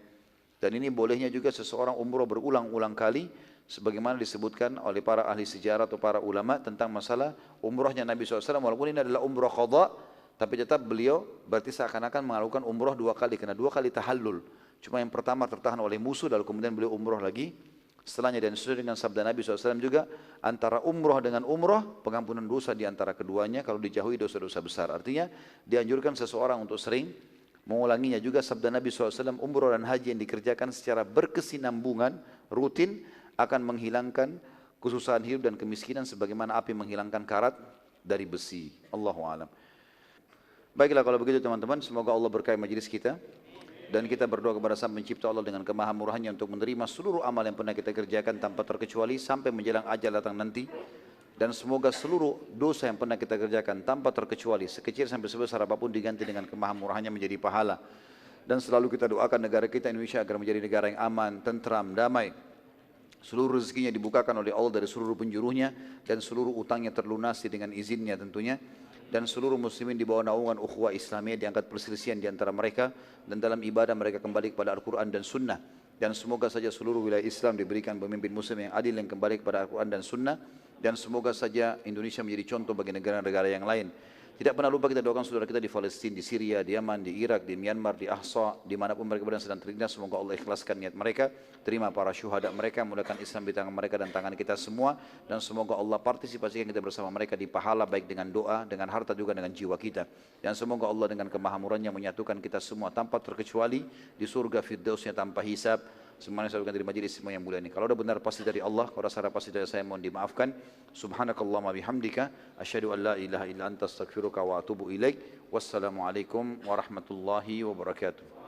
Dan ini bolehnya juga seseorang umroh berulang-ulang kali. Sebagaimana disebutkan oleh para ahli sejarah atau para ulama tentang masalah umrohnya Nabi SAW. Walaupun ini adalah umroh qadha, tapi tetap beliau berarti seakan-akan melakukan umroh 2 kali. Karena 2 kali tahallul. Cuma yang pertama tertahan oleh musuh, lalu kemudian beliau umroh lagi. Setelahnya dan sesuai dengan sabda Nabi SAW juga, antara umroh dengan umroh, pengampunan dosa di antara keduanya kalau dijauhi dosa-dosa besar. Artinya dianjurkan seseorang untuk sering mengulanginya. Juga sabda Nabi SAW, umroh dan haji yang dikerjakan secara berkesinambungan, rutin, akan menghilangkan kesusahan hidup dan kemiskinan sebagaimana api menghilangkan karat dari besi. Allahu a'lam. Baiklah kalau begitu teman-teman, semoga Allah berkahi majelis kita dan kita berdoa kepada Sang Pencipta Allah dengan kemahamurahannya untuk menerima seluruh amal yang pernah kita kerjakan tanpa terkecuali sampai menjelang ajal datang nanti. Dan semoga seluruh dosa yang pernah kita kerjakan tanpa terkecuali sekecil sampai sebesar apapun diganti dengan kemahamurahannya menjadi pahala. Dan selalu kita doakan negara kita Indonesia agar menjadi negara yang aman, tentram, damai. Seluruh rezekinya dibukakan oleh Allah dari seluruh penjuruhnya dan seluruh utangnya terlunasi dengan izinnya tentunya. Dan seluruh muslimin di bawah naungan ukhuwah Islamiyah diangkat perselisihan di antara mereka dan dalam ibadah mereka kembali kepada Al-Quran dan Sunnah. Dan semoga saja seluruh wilayah Islam diberikan pemimpin muslim yang adil yang kembali kepada Al-Quran dan Sunnah. Dan semoga saja Indonesia menjadi contoh bagi negara-negara yang lain. Tidak pernah lupa kita doakan saudara kita di Palestina, di Syria, di Yaman, di Irak, di Myanmar, di Ahsa, dimanapun mereka berada sedang terlindas. Semoga Allah ikhlaskan niat mereka, terima para syuhada mereka, mudahkan Islam di tangan mereka dan tangan kita semua. Dan semoga Allah partisipasikan kita bersama mereka di pahala baik dengan doa, dengan harta juga dengan jiwa kita. Dan semoga Allah dengan kemahamurannya menyatukan kita semua tanpa terkecuali di surga firdausnya tanpa hisab. Semuanya saya ucapkan dari majelis semua yang mulia ini. Kalau ada benar pasti dari Allah, kalau rasa pasti dari saya mohon dimaafkan. Subhanakallahumma bihamdika asyhadu an la ilaha illa anta astaghfiruka wa atubu ilaik. Wassalamualaikum warahmatullahi wabarakatuh.